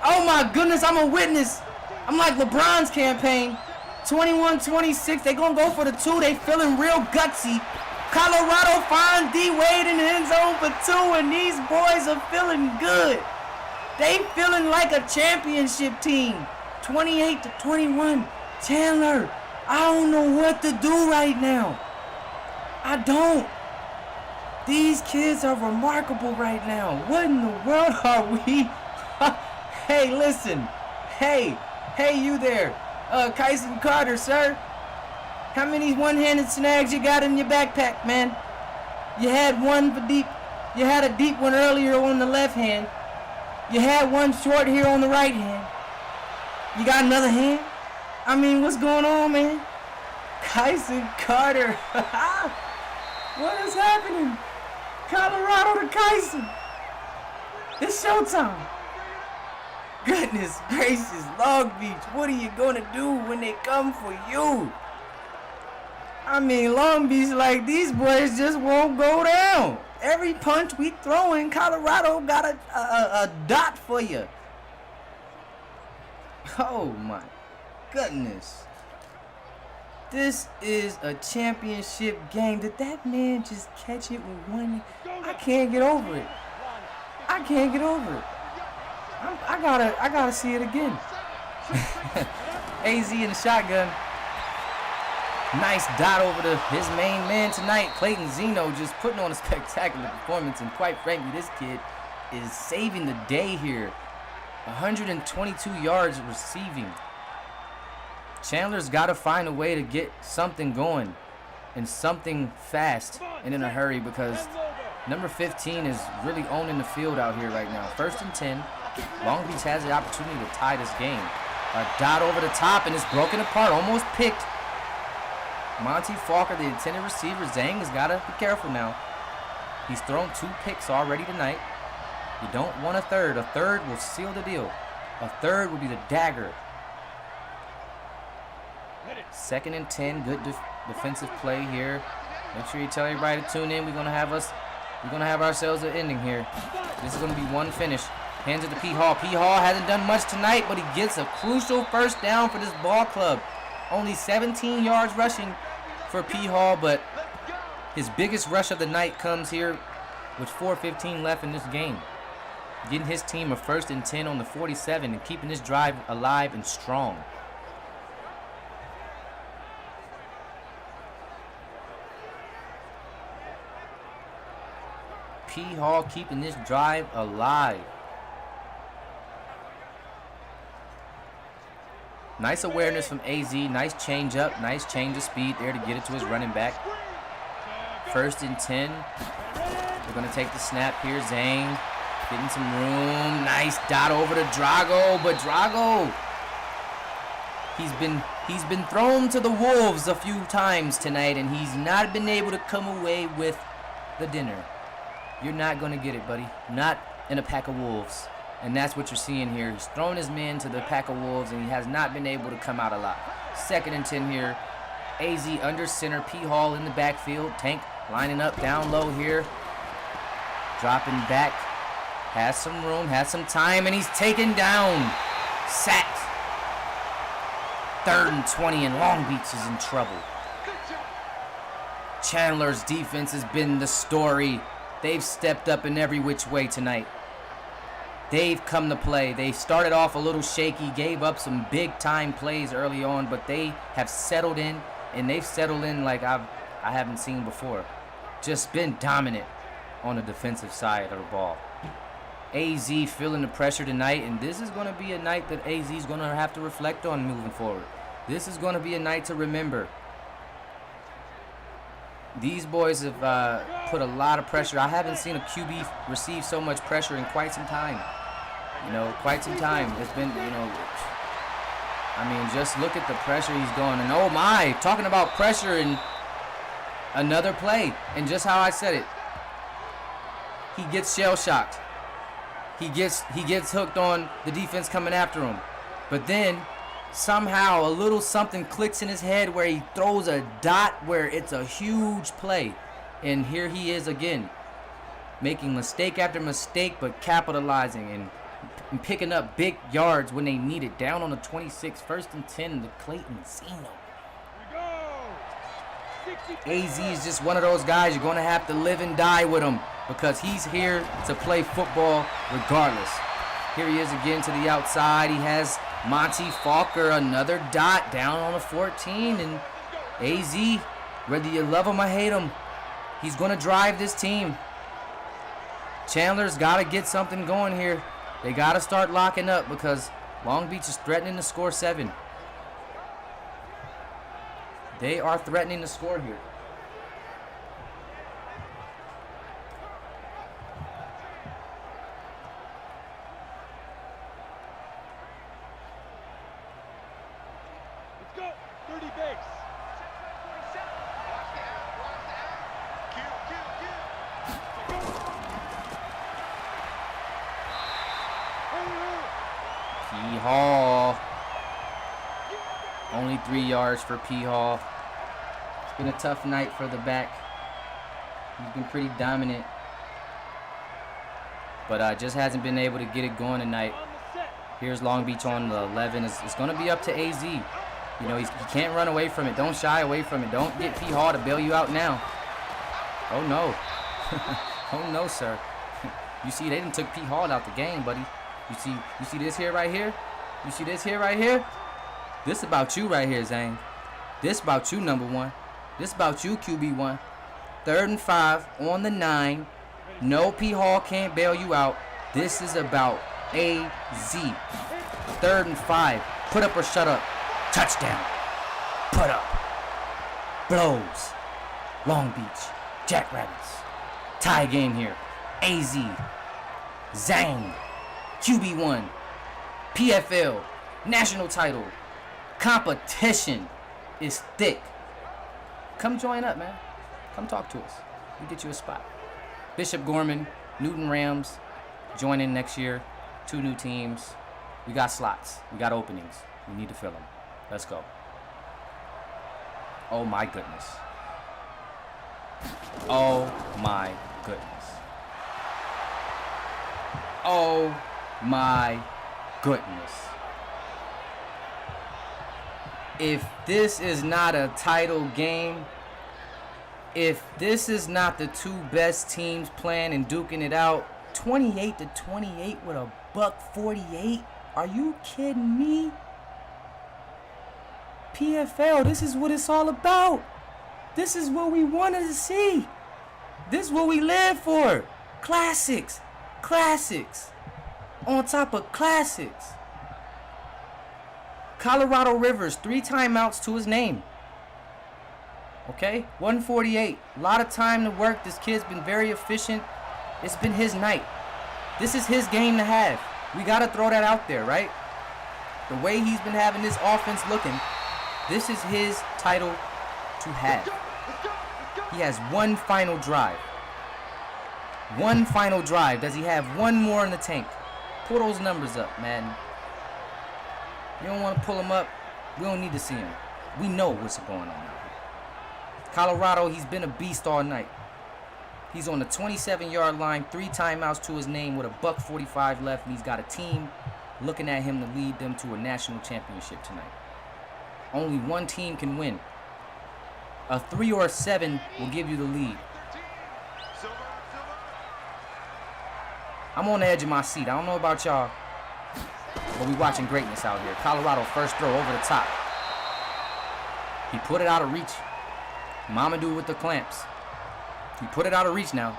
Oh my goodness, I'm a witness. I'm like LeBron's campaign. 21-26, they gonna go for the 2. They feeling real gutsy. Colorado finds D-Wade in the end zone for 2, and these boys are feeling good. They feeling like a championship team. 28-21. Chandler, I don't know what to do right now. I don't. These kids are remarkable right now. What in the world are we? Hey, listen. Hey, you there. Kyson Carter, sir. How many one-handed snags you got in your backpack, man? You had one for deep. You had a deep one earlier on the left hand. You had one short here on the right hand. You got another hand? I mean, what's going on, man? Kyson Carter. What is happening? Colorado to Kyson. It's showtime. Goodness gracious, Long Beach, what are you going to do when they come for you? I mean, Long Beach, like, these boys just won't go down. Every punch we throw in, Colorado got a dot for you. Oh, my goodness. This is a championship game. Did that man just catch it with one? I can't get over it. I gotta see it again. AZ in the shotgun. Nice dot over to his main man tonight, Clayton Zeno, just putting on a spectacular performance. And quite frankly, this kid is saving the day here. 122 yards receiving. Chandler's got to find a way to get something going and something fast and in a hurry, because number 15 is really owning the field out here right now. 1st and 10. Long Beach has the opportunity to tie this game. A dot over the top, and it's broken apart, almost picked. Monty Falker, the intended receiver. Zhang has got to be careful now. He's thrown 2 picks already tonight. You don't want a third. A third will seal the deal. A third will be the dagger. 2nd and 10. Good defensive play here. Make sure you tell everybody to tune in. We're going to have us We're going to have ourselves an ending here. This is going to be one finish. Hands it to P. Hall. P. Hall hasn't done much tonight, but he gets a crucial first down for this ball club. Only 17 yards rushing for P. Hall, but his biggest rush of the night comes here with 4:15 left in this game. Getting his team a 1st and 10 on the 47 and keeping this drive alive and strong. P. Hall keeping this drive alive. Nice awareness from AZ. Nice change up. Nice change of speed there to get it to his running back. 1st and 10. We're going to take the snap here. Zhang getting some room. Nice dot over to Drago. But Drago, he's been thrown to the wolves a few times tonight, and he's not been able to come away with the dinner. You're not going to get it, buddy. Not in a pack of wolves. And that's what you're seeing here. He's thrown his men to the pack of wolves, and he has not been able to come out alive. 2nd and 10 here. AZ under center. P. Hall in the backfield. Tank lining up down low here. Dropping back. Has some room. Has some time, and he's taken down. Sacked. 3rd and 20, and Long Beach is in trouble. Chandler's defense has been the story. They've stepped up in every which way tonight. They've come to play. They started off a little shaky, gave up some big-time plays early on, but they have settled in, and they've settled in like I haven't seen before. Just been dominant on the defensive side of the ball. AZ feeling the pressure tonight, and this is going to be a night that AZ is going to have to reflect on moving forward. This is going to be a night to remember. These boys have put a lot of pressure. I haven't seen a QB receive so much pressure in quite some time. Quite some time. It's been, I mean, just look at the pressure he's going. And oh my, talking about pressure and another play. And just how I said it, he gets shell-shocked. He gets hooked on the defense coming after him. But then somehow a little something clicks in his head where he throws a dot where it's a huge play. And here he is again, making mistake after mistake, but capitalizing and picking up big yards when they need it. Down on the 26, 1st and 10 to Clayton Zeno. AZ is just one of those guys you're going to have to live and die with him because he's here to play football regardless. Here he is again to the outside. He has Monty Falker, another dot down on the 14. And AZ, whether you love him or hate him, he's going to drive this team. Chandler's got to get something going here. They got to start locking up because Long Beach is threatening to score 7. They are threatening to score here. Let's go. 30 base. P. Hall. Only 3 yards for P. Hall. It's been a tough night for the back. He's been pretty dominant. But just hasn't been able to get it going tonight. Here's Long Beach on the 11. It's going to be up to AZ. You know, he can't run away from it. Don't shy away from it. Don't get P. Hall to bail you out now. Oh, no. Oh, no, sir. You see, they done took P. Hall out the game, buddy. You see this here right here? You see this here right here? This about you right here, Zhang. This about you, number 1. This about you, QB1. 3rd and 5 on the 9. No, P. Hall can't bail you out. This is about AZ. 3rd and 5. Put up or shut up. Touchdown. Put up. Blows. Long Beach. Jackrabbits. Tie game here. AZ. Zhang. QB1. PFL. National title. Competition is thick. Come join up, man. Come talk to us. We'll get you a spot. Bishop Gorman, Newton Rams, join in next year. 2 new teams. We got slots. We got openings. We need to fill them. Let's go. Oh my goodness. Oh my goodness. Oh my goodness. If this is not a title game, if this is not the two best teams playing and duking it out, 28-28 with a $148, are you kidding me? PFL, this is what it's all about. This is what we wanted to see. This is what we live for. Classics. Classics. On top of classics. Colorado Rivers, 3 timeouts to his name. Okay? 148. A lot of time to work. This kid's been very efficient. It's been his night. This is his game to have. We got to throw that out there, right? The way he's been having this offense looking, this is his title to have. He has one final drive. One final drive. Does he have one more in the tank? Pull those numbers up, man. You don't want to pull them up. We don't need to see them. We know what's going on out here. Colorado, he's been a beast all night. He's on the 27-yard line, 3 timeouts to his name with a $145 left, and he's got a team looking at him to lead them to a national championship tonight. Only one team can win. A 3 or a 7 will give you the lead. I'm on the edge of my seat. I don't know about y'all, but we watching greatness out here. Colorado first throw over the top. He put it out of reach. Mamadou with the clamps. He put it out of reach now.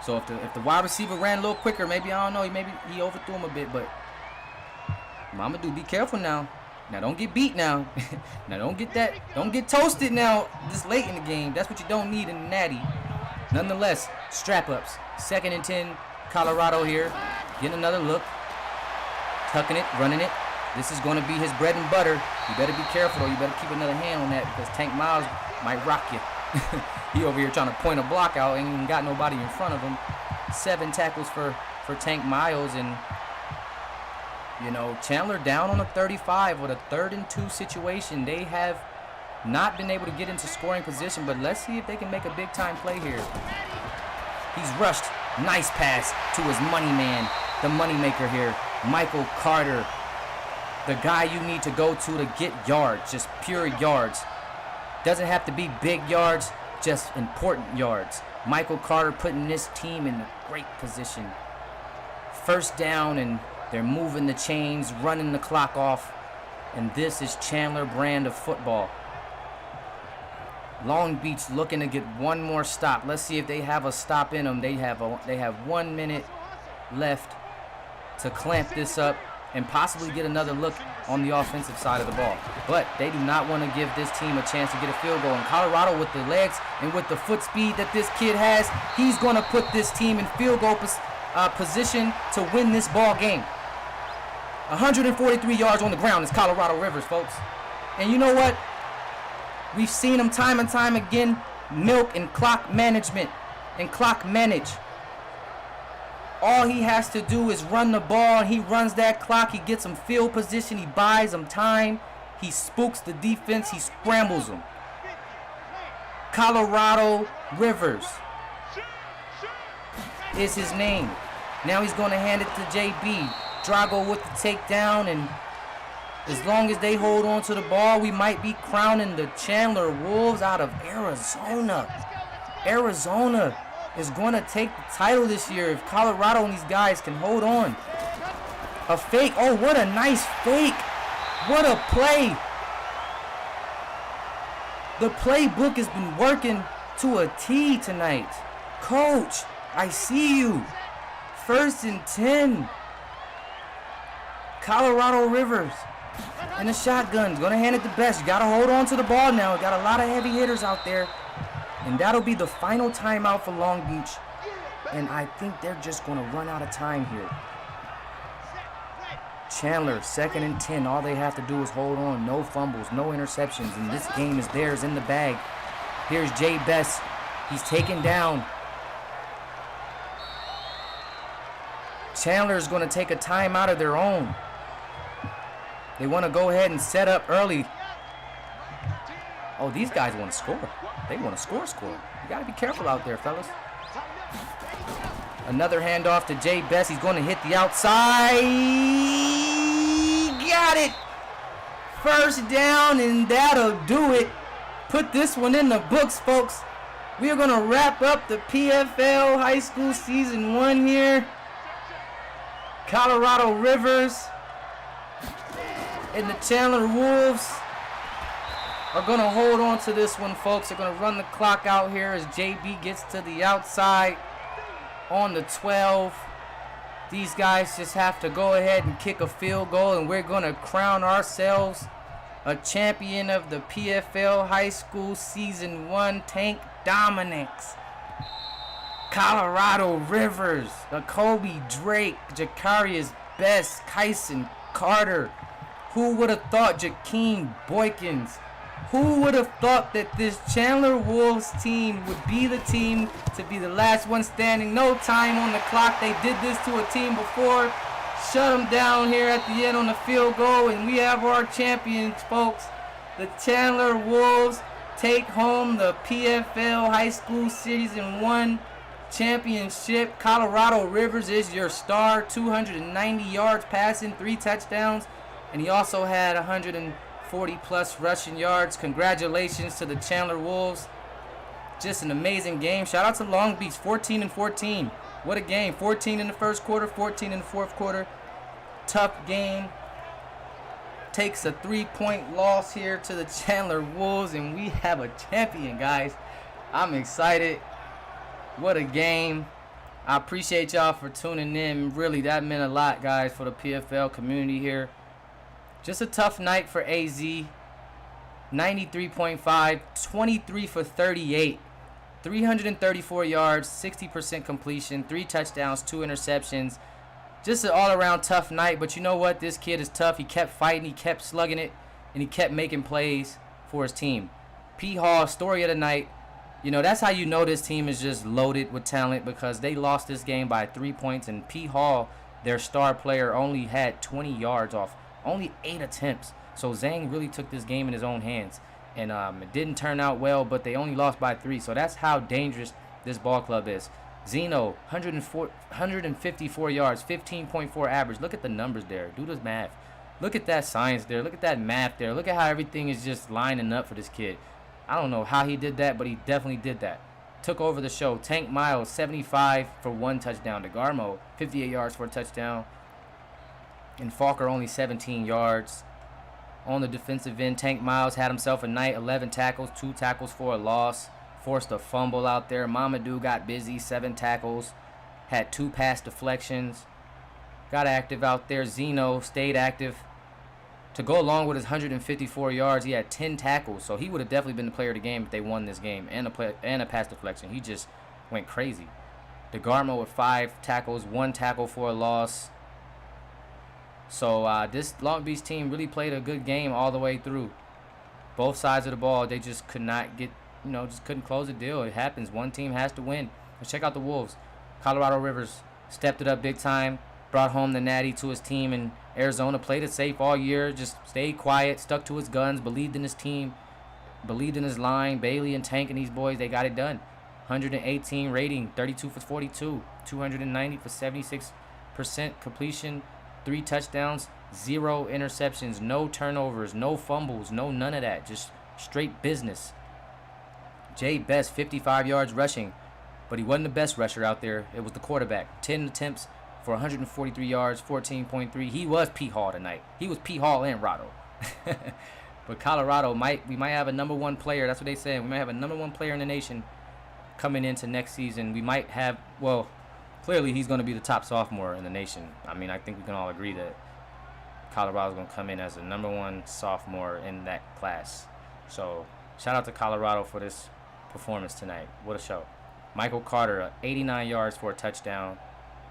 So if the wide receiver ran a little quicker, maybe, I don't know, maybe he overthrew him a bit, but Mamadou, be careful now. Now don't get beat now. Now don't get toasted now this late in the game. That's what you don't need in the natty. Nonetheless, strap ups. 2nd and 10, Colorado here. Getting another look. Tucking it, running it. This is going to be his bread and butter. You better be careful, though. You better keep another hand on that because Tank Miles might rock you. He over here trying to point a block out. Ain't even got nobody in front of him. 7 tackles for Tank Miles. And, you know, Chandler down on the 35 with a 3rd and 2 situation. They have not been able to get into scoring position, but let's see if they can make a big-time play here. He's rushed. Nice pass to his money man, the moneymaker here, Michael Carter. The guy you need to go to get yards, just pure yards. Doesn't have to be big yards, just important yards. Michael Carter putting this team in a great position. 1st down, and they're moving the chains, running the clock off. And this is Chandler brand of football. Long Beach looking to get one more stop. Let's see if they have a stop in them. They have 1 minute left to clamp this up and possibly get another look on the offensive side of the ball. But they do not want to give this team a chance to get a field goal. And Colorado, with the legs and with the foot speed that this kid has, he's going to put this team in field goal position to win this ball game. 143 yards on the ground is Colorado Rivers, folks. And you know what? We've seen him time and time again milk and clock management and clock manage. All he has to do is run the ball, and he runs that clock. He gets him field position. He buys him time. He spooks the defense. He scrambles them. Colorado Rivers is his name. Now he's going to hand it to JB. Drago with the takedown, and as long as they hold on to the ball, we might be crowning the Chandler Wolves out of Arizona. Arizona is going to take the title this year if Colorado and these guys can hold on. A fake. Oh, what a nice fake. What a play. The playbook has been working to a T tonight. Coach, I see you. 1st and 10. Colorado Rivers in the shotgun's going to hand it the best. You got to hold on to the ball now. We got a lot of heavy hitters out there. And that'll be the final timeout for Long Beach. And I think they're just going to run out of time here. Chandler, 2nd and 10. All they have to do is hold on. No fumbles, no interceptions. And this game is theirs in the bag. Here's Jay Best. He's taken down. Chandler is going to take a timeout of their own. They want to go ahead and set up early. Oh, these guys want to score. They want to score. You got to be careful out there, fellas. Another handoff to Jay Best. He's going to hit the outside. Got it. First down, and that'll do it. Put this one in the books, folks. We are going to wrap up the PFL High School Season 1 here. Colorado Rivers and the Chandler Wolves are going to hold on to this one, folks. They're going to run the clock out here as JB gets to the outside on the 12. These guys just have to go ahead and kick a field goal, and we're going to crown ourselves a champion of the PFL High School Season 1. Tank Dominix, Colorado Rivers, Kobe Drake, Jacarius Best, Kyson Carter. Who would have thought Jakeem Boykins? Who would have thought that this Chandler Wolves team would be the team to be the last one standing? No time on the clock. They did this to a team before. Shut them down here at the end on the field goal, and we have our champions, folks. The Chandler Wolves take home the PFL High School Season 1 championship. Colorado Rivers is your star. 290 yards passing, 3 touchdowns, and he also had 140-plus rushing yards. Congratulations to the Chandler Wolves. Just an amazing game. Shout out to Long Beach, 14-14. What a game. 14 in the first quarter, 14 in the fourth quarter. Tough game. Takes a 3-point loss here to the Chandler Wolves, and we have a champion, guys. I'm excited. What a game. I appreciate y'all for tuning in. Really, that meant a lot, guys, for the PFL community here. Just a tough night for AZ. 93.5, 23 for 38. 334 yards, 60% completion, 3 touchdowns, 2 interceptions. Just an all-around tough night, but you know what? This kid is tough. He kept fighting, he kept slugging it, and he kept making plays for his team. P. Hall, story of the night. You know, that's how you know this team is just loaded with talent, because they lost this game by 3 points, and P. Hall, their star player, only had 20 yards off only 8 attempts. So Zhang really took this game in his own hands. And it didn't turn out well, but they only lost by 3. So that's how dangerous this ball club is. Zeno, 154 yards, 15.4 average. Look at the numbers there. Do this math. Look at that science there. Look at that math there. Look at how everything is just lining up for this kid. I don't know how he did that, but he definitely did that. Took over the show. Tank Miles, 75 for 1 touchdown. DeGarmo, 58 yards for a touchdown. And Falker, only 17 yards. On the defensive end, Tank Miles had himself a night. 11 tackles, 2 tackles for a loss. Forced a fumble out there. Mamadou got busy, 7 tackles. Had 2 pass deflections. Got active out there. Zeno stayed active. To go along with his 154 yards, he had 10 tackles. So he would have definitely been the player of the game if they won this game. And a pass deflection. He just went crazy. DeGarmo with 5 tackles, 1 tackle for a loss. So this Long Beach team really played a good game all the way through. Both sides of the ball, they just could not get, just couldn't close the deal. It happens. One team has to win. Let's check out the Wolves. Colorado Rivers stepped it up big time. Brought home the natty to his team in Arizona. Played it safe all year. Just stayed quiet. Stuck to his guns. Believed in his team. Believed in his line. Bailey and Tank and these boys, they got it done. 118 rating. 32 for 42. 290 for 76% completion. 3 touchdowns, 0 interceptions, no turnovers, no fumbles, no none of that. Just straight business. Jay Best, 55 yards rushing, but he wasn't the best rusher out there. It was the quarterback. 10 attempts for 143 yards, 14.3. He was P. Hall tonight. He was P. Hall and Rado. But Colorado, we might have a number 1 player. That's what they said. We might have a number 1 player in the nation coming into next season. We might have, clearly, he's going to be the top sophomore in the nation. I mean, I think we can all agree that Colorado's going to come in as the number 1 sophomore in that class. So, shout out to Colorado for this performance tonight. What a show. Michael Carter, 89 yards for a touchdown,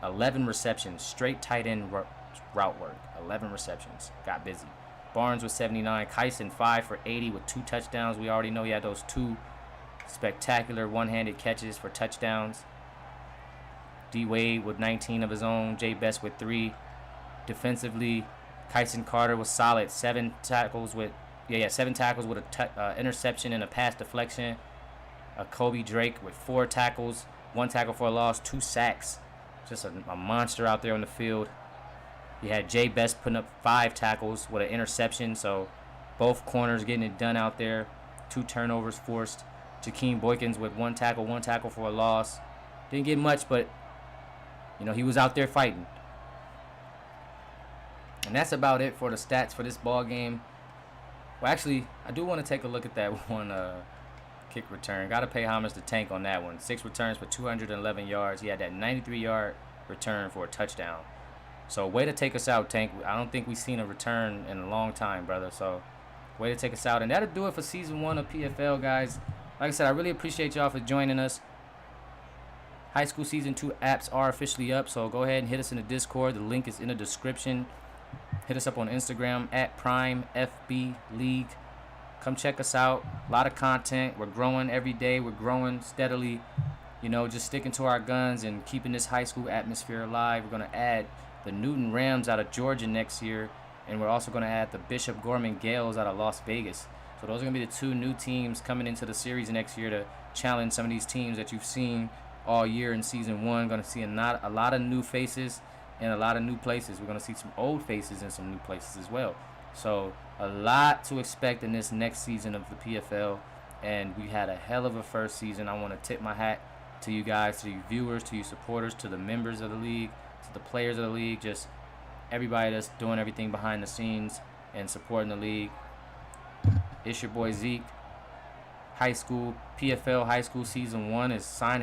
11 receptions, straight tight end route work. 11 receptions. Got busy. Barnes with 79. Kyson, 5 for 80 with 2 touchdowns. We already know he had those 2 spectacular one-handed catches for touchdowns. D. Wade with 19 of his own. Jay Best with 3. Defensively, Kyson Carter was solid. 7 tackles with an interception and a pass deflection. Kobe Drake with 4 tackles, 1 tackle for a loss, 2 sacks. Just a monster out there on the field. You had Jay Best putting up 5 tackles with an interception, so both corners getting it done out there. 2 turnovers forced. Jakeem Boykins with 1 tackle for a loss. Didn't get much, but he was out there fighting. And that's about it for the stats for this ball game. Well, actually, I do want to take a look at that one kick return. Got to pay homage to Tank on that one. 6 returns for 211 yards. He had that 93-yard return for a touchdown. So, way to take us out, Tank. I don't think we've seen a return in a long time, brother. So, way to take us out. And that'll do it for Season 1 of PFL, guys. Like I said, I really appreciate y'all for joining us. High School Season 2 apps are officially up, so go ahead and hit us in the Discord. The link is in the description. Hit us up on Instagram at PrimeFB League. Come check us out. A lot of content. We're growing every day. We're growing steadily. Just sticking to our guns and keeping this high school atmosphere alive. We're going to add the Newton Rams out of Georgia next year, and we're also going to add the Bishop Gorman Gales out of Las Vegas. So those are going to be the 2 new teams coming into the series next year to challenge some of these teams that you've seen all year in Season 1. Going to see a lot of new faces in a lot of new places. We're going to see some old faces in some new places as well. So a lot to expect in this next season of the PFL, and we had a hell of a first season. I want to tip my hat to you guys, to you viewers, to you supporters, to the members of the league, to the players of the league, just everybody that's doing everything behind the scenes and supporting the league. It's your boy Zeke. PFL High School Season 1 is signing